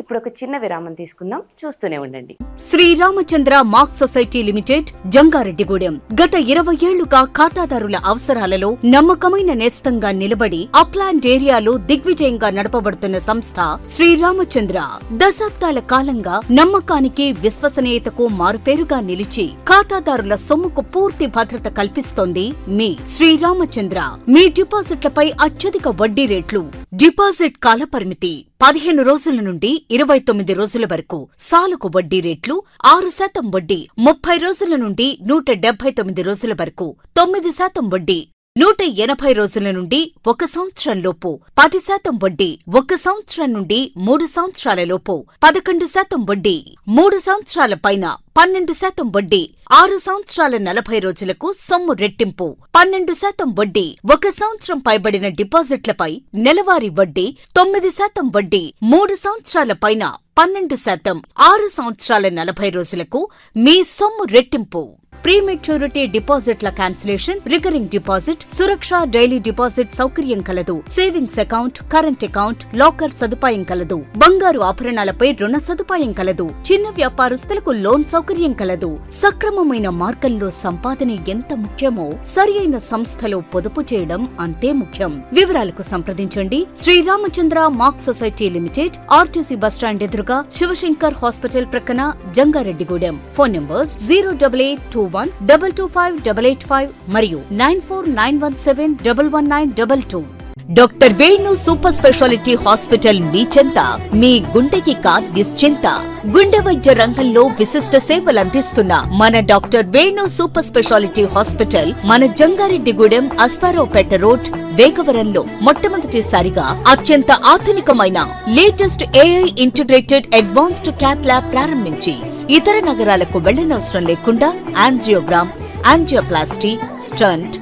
ఇప్పుడు ఒక చిన్న విరామం తీసుకుందాం, చూస్తూనే ఉండండి. Sriramachandra mark society limited Jangareddygudem గత 20 ఏళ్లుగా ఖాతాదారుల అవసరాలలో నమ్మకమైన నేస్తంగా నిలబడి అప్లాండ్ ఏరియాలో దిగ్విజయంగా నడపబడుతున్న సంస్థ శ్రీరామచంద్ర. దశాబ్దాల కాలంగా నమ్మకానికి విశ్వసనీయతకు మారుపేరుగా నిలిచి ఖాతాదారుల సొమ్ముకు పూర్తి భద్రత కల్పిస్తోంది మీ శ్రీరామచంద్ర. మీ డిపాజిట్లపై అత్యధిక వడ్డీ రేట్లు, డిపాజిట్ కాలపరిమితి 15 రోజుల నుండి 29 రోజుల వరకు, సాలుకు వడ్డీ రేట్లు 6% వడ్డీ, 30 రోజుల నుండి 179 రోజుల వరకు 9% వడ్డీ, 180 రోజుల నుండి 1 సంవత్సరం లోపు 10% వడ్డీ, 1 సంవత్సరం నుండి 3 సంవత్సరాల లోపు 11% వడ్డీ, 3 సంవత్సరాల పైన 12% వడ్డీ, 6 సంవత్సరాల 40 రోజులకు సొమ్ము రెట్టింపు 12% వడ్డీ, 1 సంవత్సరం పైబడిన డిపాజిట్లపై నెలవారీ వడ్డీ 9% వడ్డీ, 3 సంవత్సరాల పైన 12%, 6 సంవత్సరాల 40 రోజులకు మీ సొమ్ము రెట్టింపు. ప్రీమెచ్యూరిటీ డిపాజిట్ల క్యాన్సిలేషన్, రికరింగ్ డిపాజిట్, సురక్ష డైలీ డిపాజిట్ సౌకర్యం కలదు. Savings account, current account, locker సదుపాయం కలదు. బంగారు ఆభరణాలపై రుణ సదుపాయం కలదు. చిన్న వ్యాపారస్తులకు లోన్ సౌకర్యం కలదు. సక్రమమైన మార్గంలో సంపాదన ఎంత ముఖ్యమో సరియైన సంస్థలో పొదుపు చేయడం అంతే ముఖ్యం. వివరాలకు సంప్రదించండి. Sriramachandra mark society limited, RTC bus stand ఎదురుగా, శివశంకర్ హాస్పిటల్ ప్రక్కన, జంగారెడ్డిగూడెం. ఫోన్ నంబర్స్ 08821225885 మరియు 9491711922. Doctor Venu super speciality hospital మీ చెంత. మీ గుండెకి నిశ్చింత. గుండె వైద్య రంగంలో విశిష్ట సేవలందిస్తున్న మన doctor Venu super speciality hospital మన జంగారెడ్డిగూడెం, అశ్వారావుపేట రోడ్, వేగవరంలో మొట్టమొదటిసారిగా అత్యంత ఆధునికమైన latest AI integrated advanced cath lab ప్రారంభించి ఇతర నగరాలకు వెళ్లనవసరం లేకుండా angiogram, angioplasty, stent,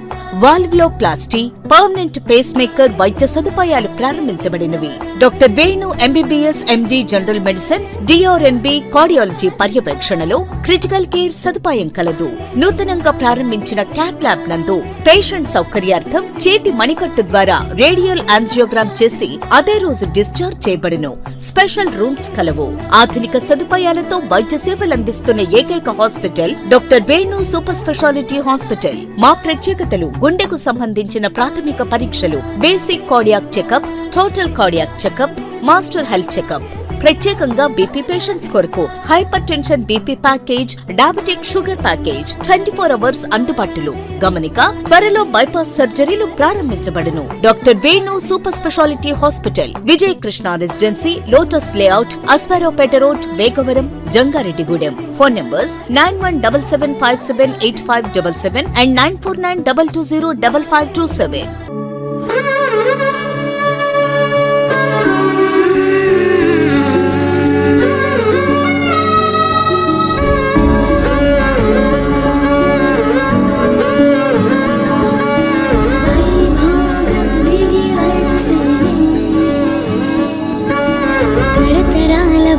valvuloplasty, permanent pacemaker వైద్య సదుపాయాలు ప్రారంభించబడినవి. Doctor Venu MBBS MD general medicine, DRNB cardiology పర్యవేక్షణలో క్రిటికల్ కేర్ సదుపాయం కలదు. నూతనంగా ప్రారంభించిన క్యాట్ ల్యాబ్ నందు పేషెంట్ సౌకర్యార్థం చేతి మణికట్టు ద్వారా రేడియల్ యాంజియోగ్రామ్ చేసి అదే రోజు డిశ్చార్జ్ చేయబడును. స్పెషల్ రూమ్స్ కలవు. ఆధునిక సదుపాయాలతో వైద్య సేవలందిస్తున్న ఏకైక hospital doctor Venu super speciality hospital. మా ప్రత్యేకతలు: గుండెకు సంబంధించిన ప్రాథమిక పరీక్షలు, basic cardiac checkup, total cardiac checkup, master health checkup. ప్రత్యేకంగా బీపీ పేషెంట్స్ కొరకు hypertension BP package, diabetic sugar package 24 hours అందుబాటులో. గమనిక: త్వరలో బైపాస్ సర్జరీలు ప్రారంభించబడును. Doctor Venu super speciality hospital, Vijaya Krishna residency, lotus layout, Asparopeta road, Vegavaram, Jangareddygudem. Phone numbers 9177578577 and 9492205527.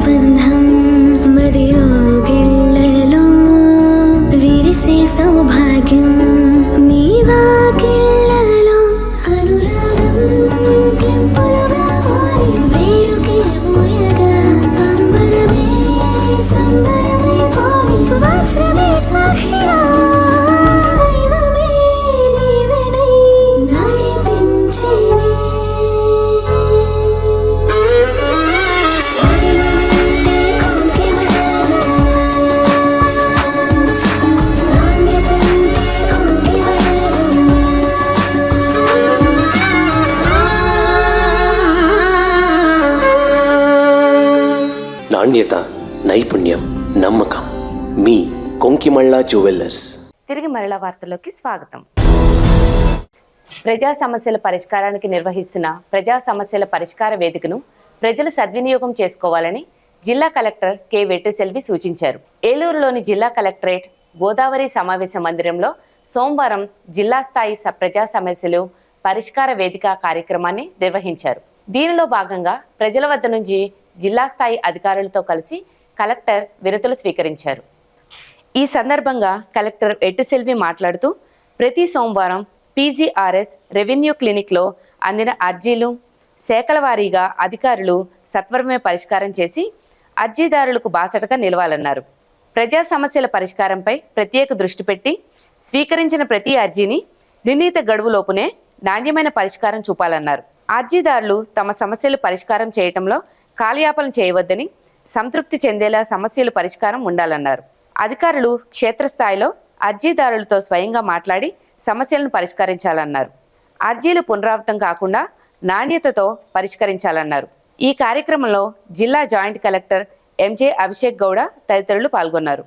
బంధం మదిలో గిళ్ళలో విరిసే సౌభాగ్యం మీ వాకిళ్ళలో అనురాగం కెంపులుగా మారి వేడుకే మోయగా అంబరమే సంబరమైపోయి వజ్రమే సాక్షిగా దైవమే నీవెనై నడిపించేనే. నాణ్యత, నైపుణ్యం, నమ్మకం. మీ కొంకిమళ్ళ జ్యువెల్లర్స్. తిరిగి మరలా వార్తల్లోకి స్వాగతం. ప్రజా సమస్యల పరిష్కారానికి నిర్వహిస్తున్న ప్రజా సమస్యల పరిష్కార వేదికను ప్రజలు సద్వినియోగం చేసుకోవాలని జిల్లా కలెక్టర్ కె వెట్రిసెల్వి సూచించారు. ఏలూరులోని జిల్లా కలెక్టరేట్ గోదావరి సమావేశ మందిరంలో సోమవారం జిల్లా స్థాయి ప్రజా సమస్యలు పరిష్కార వేదిక కార్యక్రమాన్ని నిర్వహించారు. దీనిలో భాగంగా ప్రజల వద్ద నుంచి జిల్లా స్థాయి అధికారులతో కలిసి కలెక్టర్ వినతులు స్వీకరించారు. ఈ సందర్భంగా కలెక్టర్ వెట్రిసెల్వి మాట్లాడుతూ, ప్రతి సోమవారం పీజీఆర్ఎస్ రెవెన్యూ క్లినిక్లో అందిన అర్జీలు శాఖల వారీగా అధికారులు సత్వరమే పరిష్కారం చేసి అర్జీదారులకు బాసటగా నిలవాలన్నారు. ప్రజా సమస్యల పరిష్కారంపై ప్రత్యేక దృష్టి పెట్టి స్వీకరించిన ప్రతి అర్జీని నిర్ణీత గడువులోపునే నాణ్యమైన పరిష్కారం చూపాలన్నారు. అర్జీదారులు తమ సమస్యలు పరిష్కారం చేయటంలో కాలయాపన చేయవద్దని, సంతృప్తి చెందేలా సమస్యలు పరిష్కారం ఉండాలన్నారు. అధికారులు క్షేత్రస్థాయిలో అర్జీదారులతో స్వయంగా మాట్లాడి సమస్యలను పరిష్కరించాలన్నారు. అర్జీలు పునరావృతం కాకుండా నాణ్యతతో పరిష్కరించాలన్నారు. ఈ కార్యక్రమంలో జిల్లా జాయింట్ కలెక్టర్ ఎంజే అభిషేక్ గౌడ తదితరులు పాల్గొన్నారు.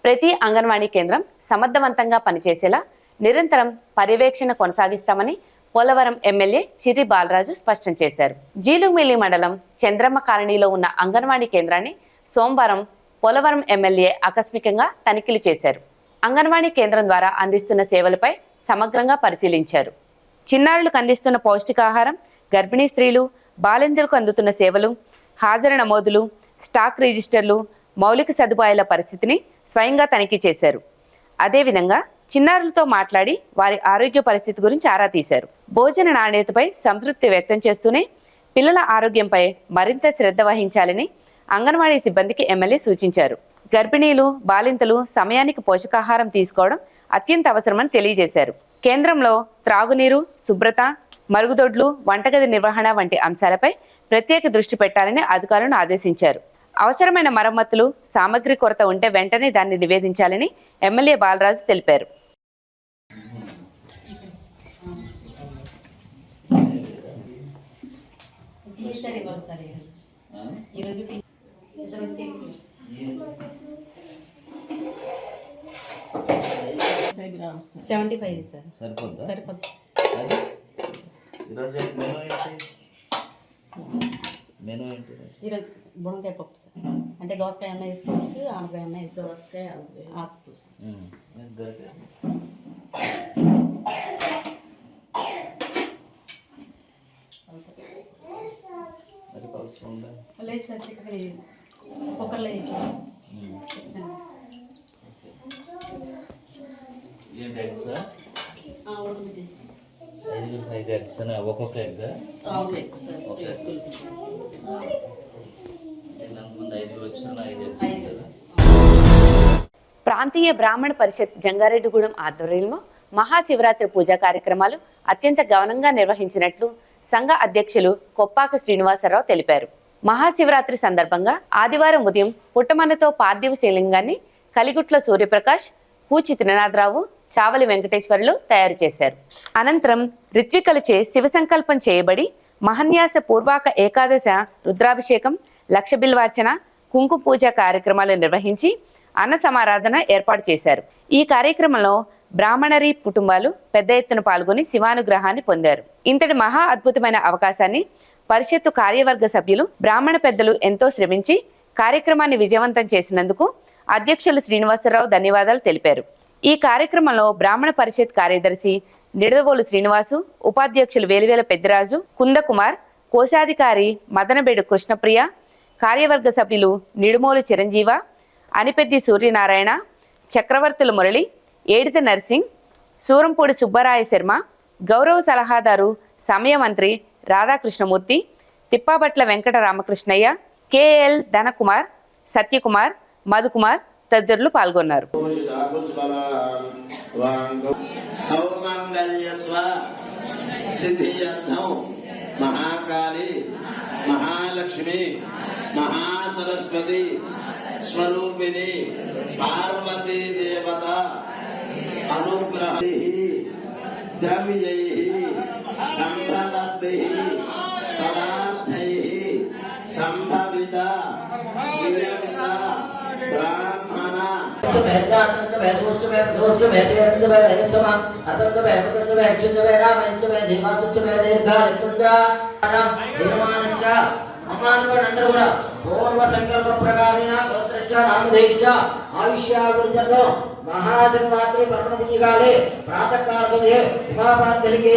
ప్రతి అంగన్వాడీ కేంద్రం సమర్థవంతంగా పనిచేసేలా నిరంతరం పర్యవేక్షణ కొనసాగిస్తామని పోలవరం ఎమ్మెల్యే చిర్రి బాలరాజు స్పష్టం చేశారు. జీలుమిల్లి మండలం చంద్రమ్మ కాలనీలో ఉన్న అంగన్వాడీ కేంద్రాన్ని సోమవారం పోలవరం ఎమ్మెల్యే ఆకస్మికంగా తనిఖీలు చేశారు. అంగన్వాడీ కేంద్రం ద్వారా అందిస్తున్న సేవలపై సమగ్రంగా పరిశీలించారు. చిన్నారులకు అందిస్తున్న పౌష్టికాహారం, గర్భిణీ స్త్రీలు, బాలింతలకు అందుతున్న సేవలు, హాజరు నమోదులు, స్టాక్ రిజిస్టర్లు, మౌలిక సదుపాయాల పరిస్థితిని స్వయంగా తనిఖీ చేశారు. అదేవిధంగా చిన్నారులతో మాట్లాడి వారి ఆరోగ్య పరిస్థితి గురించి ఆరా తీశారు. భోజన నాణ్యతపై సంతృప్తి వ్యక్తం చేస్తూనే పిల్లల ఆరోగ్యంపై మరింత శ్రద్ధ వహించాలని అంగన్వాడీ సిబ్బందికి ఎమ్మెల్యే సూచించారు. గర్భిణీలు, బాలింతలు సమయానికి పోషకాహారం తీసుకోవడం అత్యంత అవసరమని తెలియజేశారు. కేంద్రంలో త్రాగునీరు, శుభ్రత, మరుగుదొడ్లు, వంటగది నిర్వహణ వంటి అంశాలపై ప్రత్యేక దృష్టి పెట్టాలని అధికారులను ఆదేశించారు. అవసరమైన మరమ్మతులు, సామగ్రి కొరత ఉంటే వెంటనే దాన్ని నివేదించాలని ఎమ్మెల్యే బాలరాజు తెలిపారు. బుడంకాయ పప్పు సార్, అంటే దోసకాయ అన్న వేసుకోవచ్చు, ఆనకాయ అన్న వేసుకోవచ్చు. లేదు సార్, చికెన్ కుక్కర్లో వేసాను. ఒక్కొక్క ఎగ్ ప్రాంతీయ బ్రాహ్మణ పరిషత్ జంగారెడ్డిగూడెం ఆధ్వర్యంలో మహాశివరాత్రి పూజా కార్యక్రమాలు అత్యంత ఘనంగా నిర్వహించినట్లు సంఘ అధ్యక్షులు కొప్పాక శ్రీనివాసరావు తెలిపారు. మహాశివరాత్రి సందర్భంగా ఆదివారం ఉదయం పుట్టమన్నతో పార్థివ శివలింగాన్ని కలిగుట్ల సూర్యప్రకాష్, పూచి త్రినాథరావు, చావలి వెంకటేశ్వర్లు తయారు చేశారు. అనంతరం ఋత్వికలచే శివ సంకల్పం చేయబడి మహన్యాస పూర్వాక ఏకాదశ రుద్రాభిషేకం, లక్ష బిల్వార్చన, కుంకుమ పూజ కార్యక్రమాలు నిర్వహించి అన్న సమారాధన ఏర్పాటు చేశారు. ఈ కార్యక్రమంలో బ్రాహ్మణరీ కుటుంబాలు పెద్ద ఎత్తున పాల్గొని శివానుగ్రహాన్ని పొందారు. ఇంతటి మహా అద్భుతమైన అవకాశాన్ని పరిషత్తు కార్యవర్గ సభ్యులు, బ్రాహ్మణ పెద్దలు ఎంతో శ్రమించి కార్యక్రమాన్ని విజయవంతం చేసినందుకు అధ్యక్షులు శ్రీనివాసరావు ధన్యవాదాలు తెలిపారు. ఈ కార్యక్రమంలో బ్రాహ్మణ పరిషత్ కార్యదర్శి నిడదవోలు శ్రీనివాసు, ఉపాధ్యక్షులు వేలివేల పెద్దరాజు, కుందకుమార్, కోశాధికారి మదనబేడు కృష్ణప్రియ, కార్యవర్గ సభ్యులు నిడుమోలు చిరంజీవ, అనిపెద్ది సూర్యనారాయణ, చక్రవర్తుల మురళి, ఏడిత నర్సింగ్, సూరంపూడి సుబ్బరాయ శర్మ, గౌరవ సలహాదారు సమయ మంత్రి రాధాకృష్ణమూర్తి, తిప్పాబట్ల వెంకట రామకృష్ణయ్య, కేఎల్ ధనకుమార్, సత్యకుమార్, మధుకుమార్ తదితరులు పాల్గొన్నారు. మహాకాళి, మహాలక్ష్మి, మహాసరస్వతి స్వరూపిణి పార్వతీ దేవత అనుగ్రహ ద్రవ్యై సంభవద్భి పదార్థై సంభవిత బ్రాహ్మణ అందరూ కూడా పూర్వ సంకల్ప ప్రకారేణ ఆయుష్యాభివృద్ధితో మహాశివరాత్రి పర్వదిగాలే ప్రాతకాల సమయే ఉమాపాంతలికే.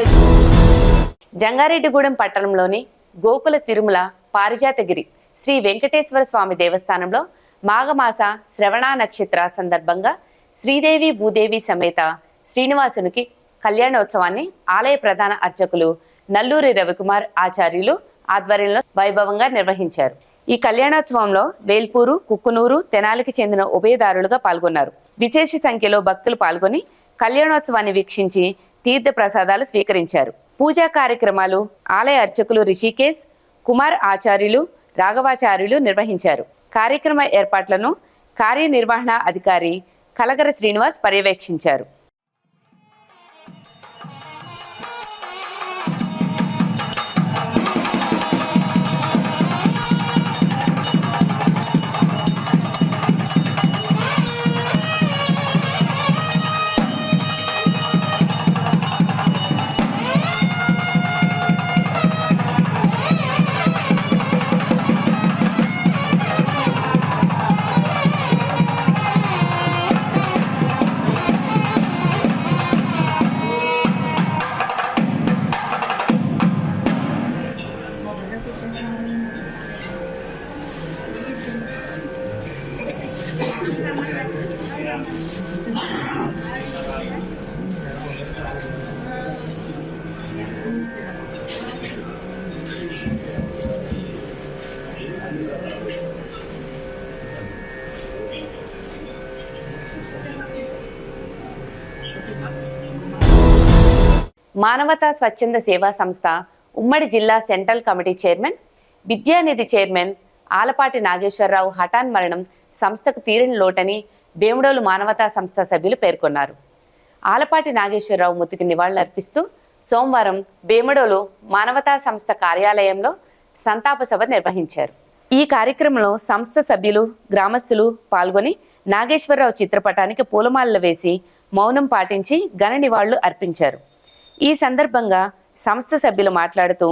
జంగారెడ్డిగూడెం పట్టణంలోని గోకుల తిరుమల పారిజాతగిరి శ్రీ వెంకటేశ్వర స్వామి దేవస్థానంలో మాఘమాస శ్రవణ నక్షత్ర సందర్భంగా శ్రీదేవి భూదేవి సమేత శ్రీనివాసునికి కళ్యాణోత్సవాన్ని ఆలయ ప్రధాన అర్చకులు నల్లూరి రవికుమార్ ఆచార్యులు ఆధ్వర్యంలో వైభవంగా నిర్వహించారు. ఈ కళ్యాణోత్సవంలో వేల్పూరు, కుక్కునూరు, తెనాలికి చెందిన ఉభయదారులుగా పాల్గొన్నారు. విశేష సంఖ్యలో భక్తులు పాల్గొని కళ్యాణోత్సవాన్ని వీక్షించి తీర్థ ప్రసాదాలు స్వీకరించారు. పూజా కార్యక్రమాలు ఆలయ అర్చకులు రిషికేశ్ కుమార్ ఆచార్యులు, రాఘవాచార్యులు నిర్వహించారు. కార్యక్రమ ఏర్పాట్లను కార్యనిర్వహణ అధికారి కలగర శ్రీనివాస్ పర్యవేక్షించారు. మానవతా స్వచ్ఛంద సేవా సంస్థ ఉమ్మడి జిల్లా సెంట్రల్ కమిటీ చైర్మన్, విద్యానిధి చైర్మన్ ఆలపాటి నాగేశ్వరరావు హఠాన్ మరణం సంస్థకు తీరని లోటని భీమడోలు మానవతా సంస్థ సభ్యులు పేర్కొన్నారు. ఆలపాటి నాగేశ్వరరావు మృతికి నివాళులర్పిస్తూ సోమవారం భీమడోలు మానవతా సంస్థ కార్యాలయంలో సంతాప సభ నిర్వహించారు. ఈ కార్యక్రమంలో సంస్థ సభ్యులు, గ్రామస్తులు పాల్గొని నాగేశ్వరరావు చిత్రపటానికి పూలమాలలు వేసి మౌనం పాటించి ఘన నివాళులు అర్పించారు. ఈ సందర్భంగా సంస్థ సభ్యులు మాట్లాడుతూ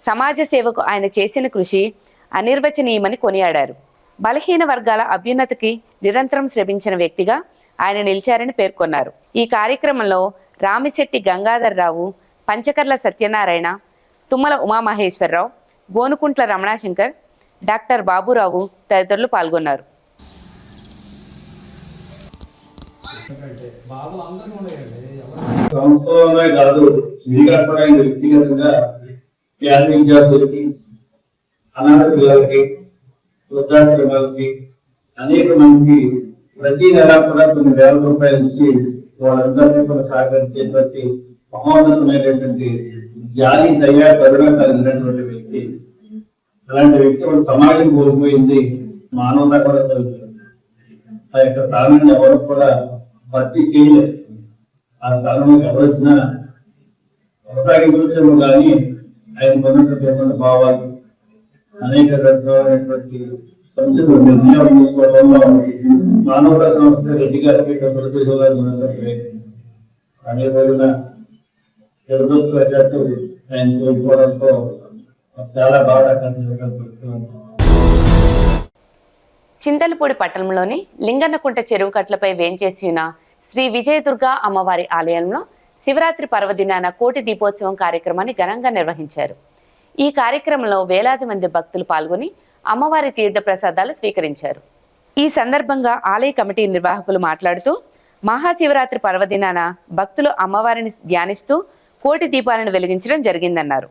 సమాజ సేవకు ఆయన చేసిన కృషి అనిర్వచనీయమని కొనియాడారు. బలహీన వర్గాల అభ్యున్నతికి నిరంతరం శ్రమించిన వ్యక్తిగా ఆయన నిలిచారని పేర్కొన్నారు. ఈ కార్యక్రమంలో రామిశెట్టి గంగాధర్రావు, పంచకర్ల సత్యనారాయణ, తుమ్మల ఉమామహేశ్వరరావు, గోనుకుంట్ల రమణాశంకర్, డాక్టర్ బాబురావు తదితరులు పాల్గొన్నారు. సంస్థలోనే కాదు, విధిగతంగా వ్యక్తిగతంగా పేద విద్యార్థులకి, అనాథ పిల్లలకి, వృద్ధాశ్రమాలకి అనేక మందికి ప్రతి నెల కూడా కొన్ని వేల రూపాయల నుంచి వాళ్ళందరినీ కూడా సహకరించేటువంటి మహోన్నతమైనటువంటి జాలి, దయ, కరుణ కలిగినటువంటి వ్యక్తి. అలాంటి వ్యక్తి ఒక సమాజం కోల్పోయింది, మానవత కూడా చదువుతుంది. ఆ యొక్క స్థానాన్ని ఎవరు కూడా భర్తీ చేయలేదు. ఆ స్థానంలో ఎవరు వచ్చినా కొనసాగించవచ్చు, కానీ ఆయన ఉన్నటువంటి భావాలు అనేక రకమైనటువంటి సంస్థలు నిర్ణయాలు తీసుకోవడంలో మానవతా సంస్థ రెడ్డి గారికి అనే రోజున దురదృష్టవశాత్తు ఆయన కోల్పోవడంతో చాలా బాగా కనిపిస్తుంది. చింతలపూడి పట్టణంలోని లింగన్నకుంట చెరువు కట్లపై వేంచేసి ఉన్న శ్రీ విజయదుర్గ అమ్మవారి ఆలయంలో శివరాత్రి పర్వదినాన కోటి దీపోత్సవం కార్యక్రమాన్ని ఘనంగా నిర్వహించారు. ఈ కార్యక్రమంలో వేలాది మంది భక్తులు పాల్గొని అమ్మవారి తీర్థ ప్రసాదాలు స్వీకరించారు. ఈ సందర్భంగా ఆలయ కమిటీ నిర్వాహకులు మాట్లాడుతూ మహాశివరాత్రి పర్వదినాన భక్తులు అమ్మవారిని ధ్యానిస్తూ కోటి దీపాలను వెలిగించడం జరిగిందన్నారు.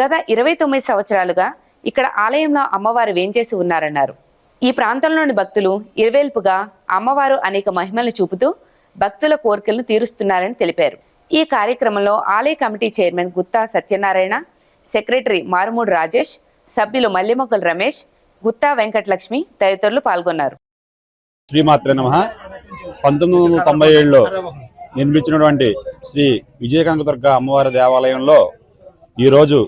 గత 29 సంవత్సరాలుగా ఇక్కడ ఆలయంలో అమ్మవారు వేంచేసి ఉన్నారన్నారు. ఈ ప్రాంతంలోని భక్తులు ఇరువైపుగా అమ్మవారు అనేక మహిమలను చూపుతూ భక్తుల కోరికలను తీరుస్తున్నారని తెలిపారు. ఈ కార్యక్రమంలో ఆలయ committee chairman Gutta Satyanarayana, secretary Marumudu Rajesh, సభ్యులు మల్లిమొగ్గల రమేష్, గుత్తా వెంకటలక్ష్మి తదితరులు పాల్గొన్నారు. శ్రీమాత్రే నమః. 1997లో నిర్మించినటువంటి శ్రీ విజయకనకదుర్గ అమ్మవారి దేవాలయంలో ఈరోజు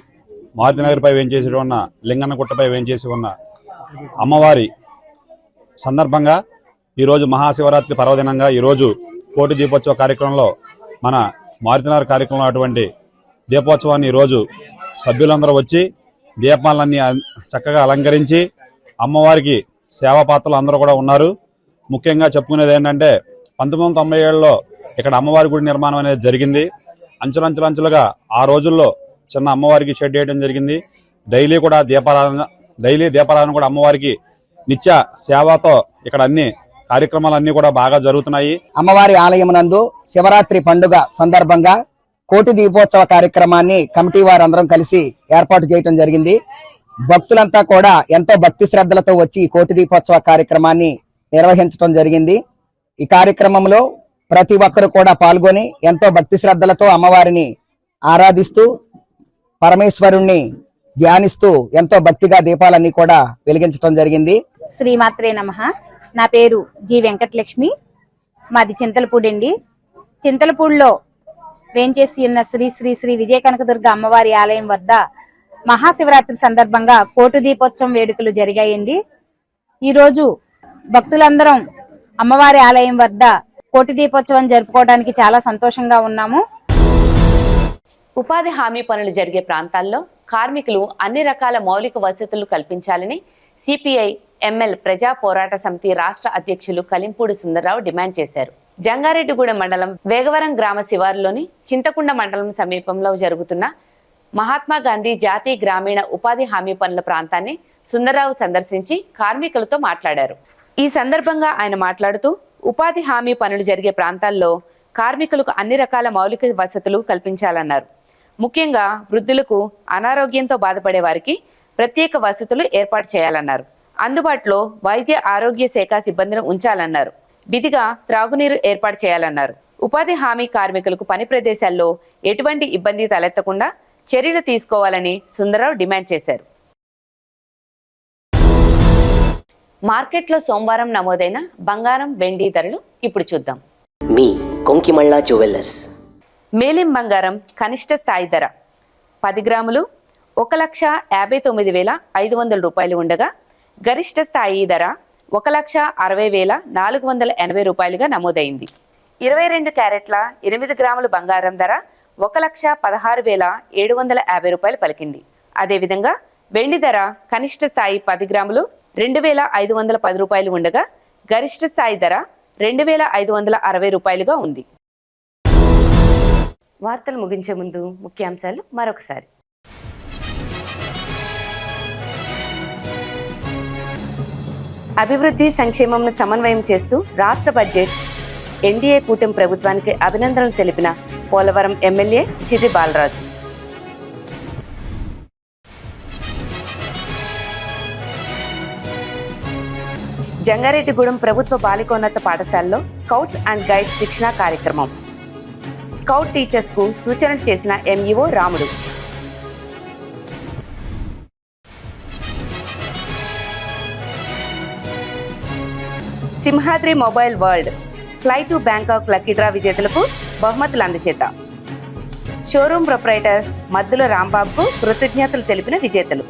మారుతినగర్పై వేంచేసి ఉన్న లింగన్నగుట్టపై వేంచేసి ఉన్న అమ్మవారి సందర్భంగా ఈరోజు మహాశివరాత్రి పర్వదినంగా ఈరోజు కోటి దీపోత్సవ కార్యక్రమంలో మన మారుతినగర్ కార్యక్రమంలో అటువంటి దీపోత్సవాన్ని ఈరోజు సభ్యులందరూ వచ్చి దీపాలన్నీ చక్కగా అలంకరించి అమ్మవారికి సేవా పాత్రలు అందరూ కూడా ఉన్నారు. ముఖ్యంగా చెప్పుకునేది ఏంటంటే 1997లో ఇక్కడ అమ్మవారి గుడి నిర్మాణం అనేది జరిగింది. అంచులంచులుగా ఆ రోజుల్లో చిన్న అమ్మవారికి షెడ్ వేయడం జరిగింది. డైలీ దీపారాధన కూడా అమ్మవారికి నిత్య సేవతో ఇక్కడ అన్ని కార్యక్రమాలన్నీ కూడా బాగా జరుగుతున్నాయి. అమ్మవారి ఆలయం నందు శివరాత్రి పండుగ సందర్భంగా కోటి దీపోత్సవ కార్యక్రమాన్ని కమిటీ వారందరం కలిసి ఏర్పాటు చేయడం జరిగింది. భక్తులంతా కూడా ఎంతో భక్తి శ్రద్ధలతో వచ్చి ఈ కోటి దీపోత్సవ కార్యక్రమాన్ని నిర్వహించడం జరిగింది. ఈ కార్యక్రమంలో ప్రతి ఒక్కరు కూడా పాల్గొని ఎంతో భక్తి శ్రద్ధలతో అమ్మవారిని ఆరాధిస్తూ పరమేశ్వరుణ్ణి ధ్యానిస్తూ ఎంతో భక్తిగా దీపాలన్నీ కూడా వెలిగించడం జరిగింది. శ్రీమాత్రే నమః. నా పేరు జి వెంకటలక్ష్మి. మాది చింతలపూడి అండి. చింతలపూడిలో వేంచేసి ఉన్న శ్రీ శ్రీ శ్రీ విజయ కనకదుర్గ అమ్మవారి ఆలయం వద్ద మహాశివరాత్రి సందర్భంగా కోటి దీపోత్సవం వేడుకలు జరిగాయండి. ఈరోజు భక్తులందరం అమ్మవారి ఆలయం వద్ద కోటి దీపోత్సవం జరుపుకోవడానికి చాలా సంతోషంగా ఉన్నాము. ఉపాధి హామీ పనులు జరిగే ప్రాంతాల్లో కార్మికులు అన్ని రకాల మౌలిక వసతులు కల్పించాలని సిపిఐ ఎంఎల్ ప్రజా పోరాట సమితి రాష్ట్ర అధ్యక్షులు కలింపూడి సుందరరావు డిమాండ్ చేశారు. జంగారెడ్డిగూడెం మండలం వేగవరం గ్రామ శివారులోని చింతకుండ మండలం సమీపంలో జరుగుతున్న మహాత్మా గాంధీ జాతీయ గ్రామీణ ఉపాధి హామీ పనుల ప్రాంతాన్ని సుందరరావు సందర్శించి కార్మికులతో మాట్లాడారు. ఈ సందర్భంగా ఆయన మాట్లాడుతూ ఉపాధి హామీ పనులు జరిగే ప్రాంతాల్లో కార్మికులకు అన్ని రకాల మౌలిక వసతులు కల్పించాలన్నారు. ముఖ్యంగా వృద్ధులకు, అనారోగ్యంతో బాధపడే వారికి ప్రత్యేక వసతులు ఏర్పాటు చేయాలన్నారు. అందుబాటులో వైద్య ఆరోగ్య శాఖ సిబ్బందిని ఉంచాలన్నారు. విధిగా త్రాగునీరు ఏర్పాటు చేయాలన్నారు. ఉపాధి హామీ కార్మికులకు పని ప్రదేశాల్లో ఎటువంటి ఇబ్బంది తలెత్తకుండా చర్యలు తీసుకోవాలని సుందరరావు డిమాండ్ చేశారు. మార్కెట్లో సోమవారం నమోదైన బంగారం, వెండి ధరలు ఇప్పుడు చూద్దాం. మీ కొంకిమళ్ళ జ్యువెలర్స్. మేలిం బంగారం కనిష్ట స్థాయి ధర 10 గ్రాములు 1,59,500 రూపాయలు ఉండగా గరిష్ట స్థాయి ధర 1,60,480 రూపాయలుగా నమోదైంది. 22 క్యారెట్ల 8 గ్రాముల బంగారం ధర 1,16,750 రూపాయలు పలికింది. అదేవిధంగా వెండి ధర కనిష్ట స్థాయి 10 గ్రాములు 2,510 రూపాయలు ఉండగా గరిష్ట స్థాయి ధర 2,560 రూపాయలుగా ఉంది. వార్తలు ముగించే ముందు ముఖ్యాంశాలు మరొకసారి. అభివృద్ధి, సంక్షేమంను సమన్వయం చేస్తూ రాష్ట్ర బడ్జెట్ ఎన్డీఏ కూటమి ప్రభుత్వానికి అభినందనలు తెలిపిన పోలవరం ఎమ్మెల్యే చిర్రి బాలరాజు. జంగారెడ్డిగూడెం ప్రభుత్వ బాలికోన్నత పాఠశాలలో స్కౌట్స్ అండ్ గైడ్ శిక్షణా కార్యక్రమం. స్కౌట్ టీచర్స్కు సూచనలు చేసిన ఎంఈఓ రాముడు. Simhadri mobile world fly to Bangkok lucky draw విజేతలకు బహుమతులు అందజేద్దాం. షోరూం ప్రొప్రైటర్ మద్దుల రాంబాబుకు కృతజ్ఞతలు తెలిపిన విజేతలు.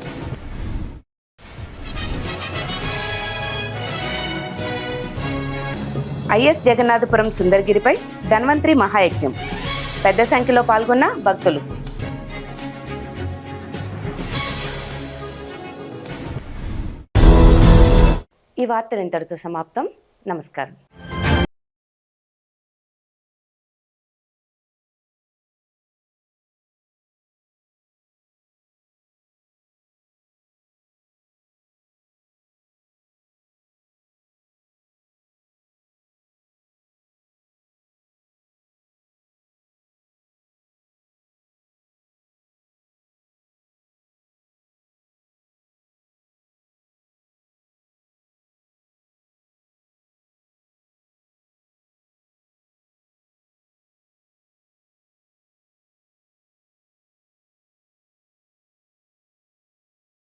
ఐఎస్ జగన్నాథపురం సుందరగిరిపై ధన్వంతరి మహాయజ్ఞం. పెద్ద సంఖ్యలో పాల్గొన్న భక్తులు. ఈ వార్తలు ఇంతటితో సమాప్తం. నమస్కారం.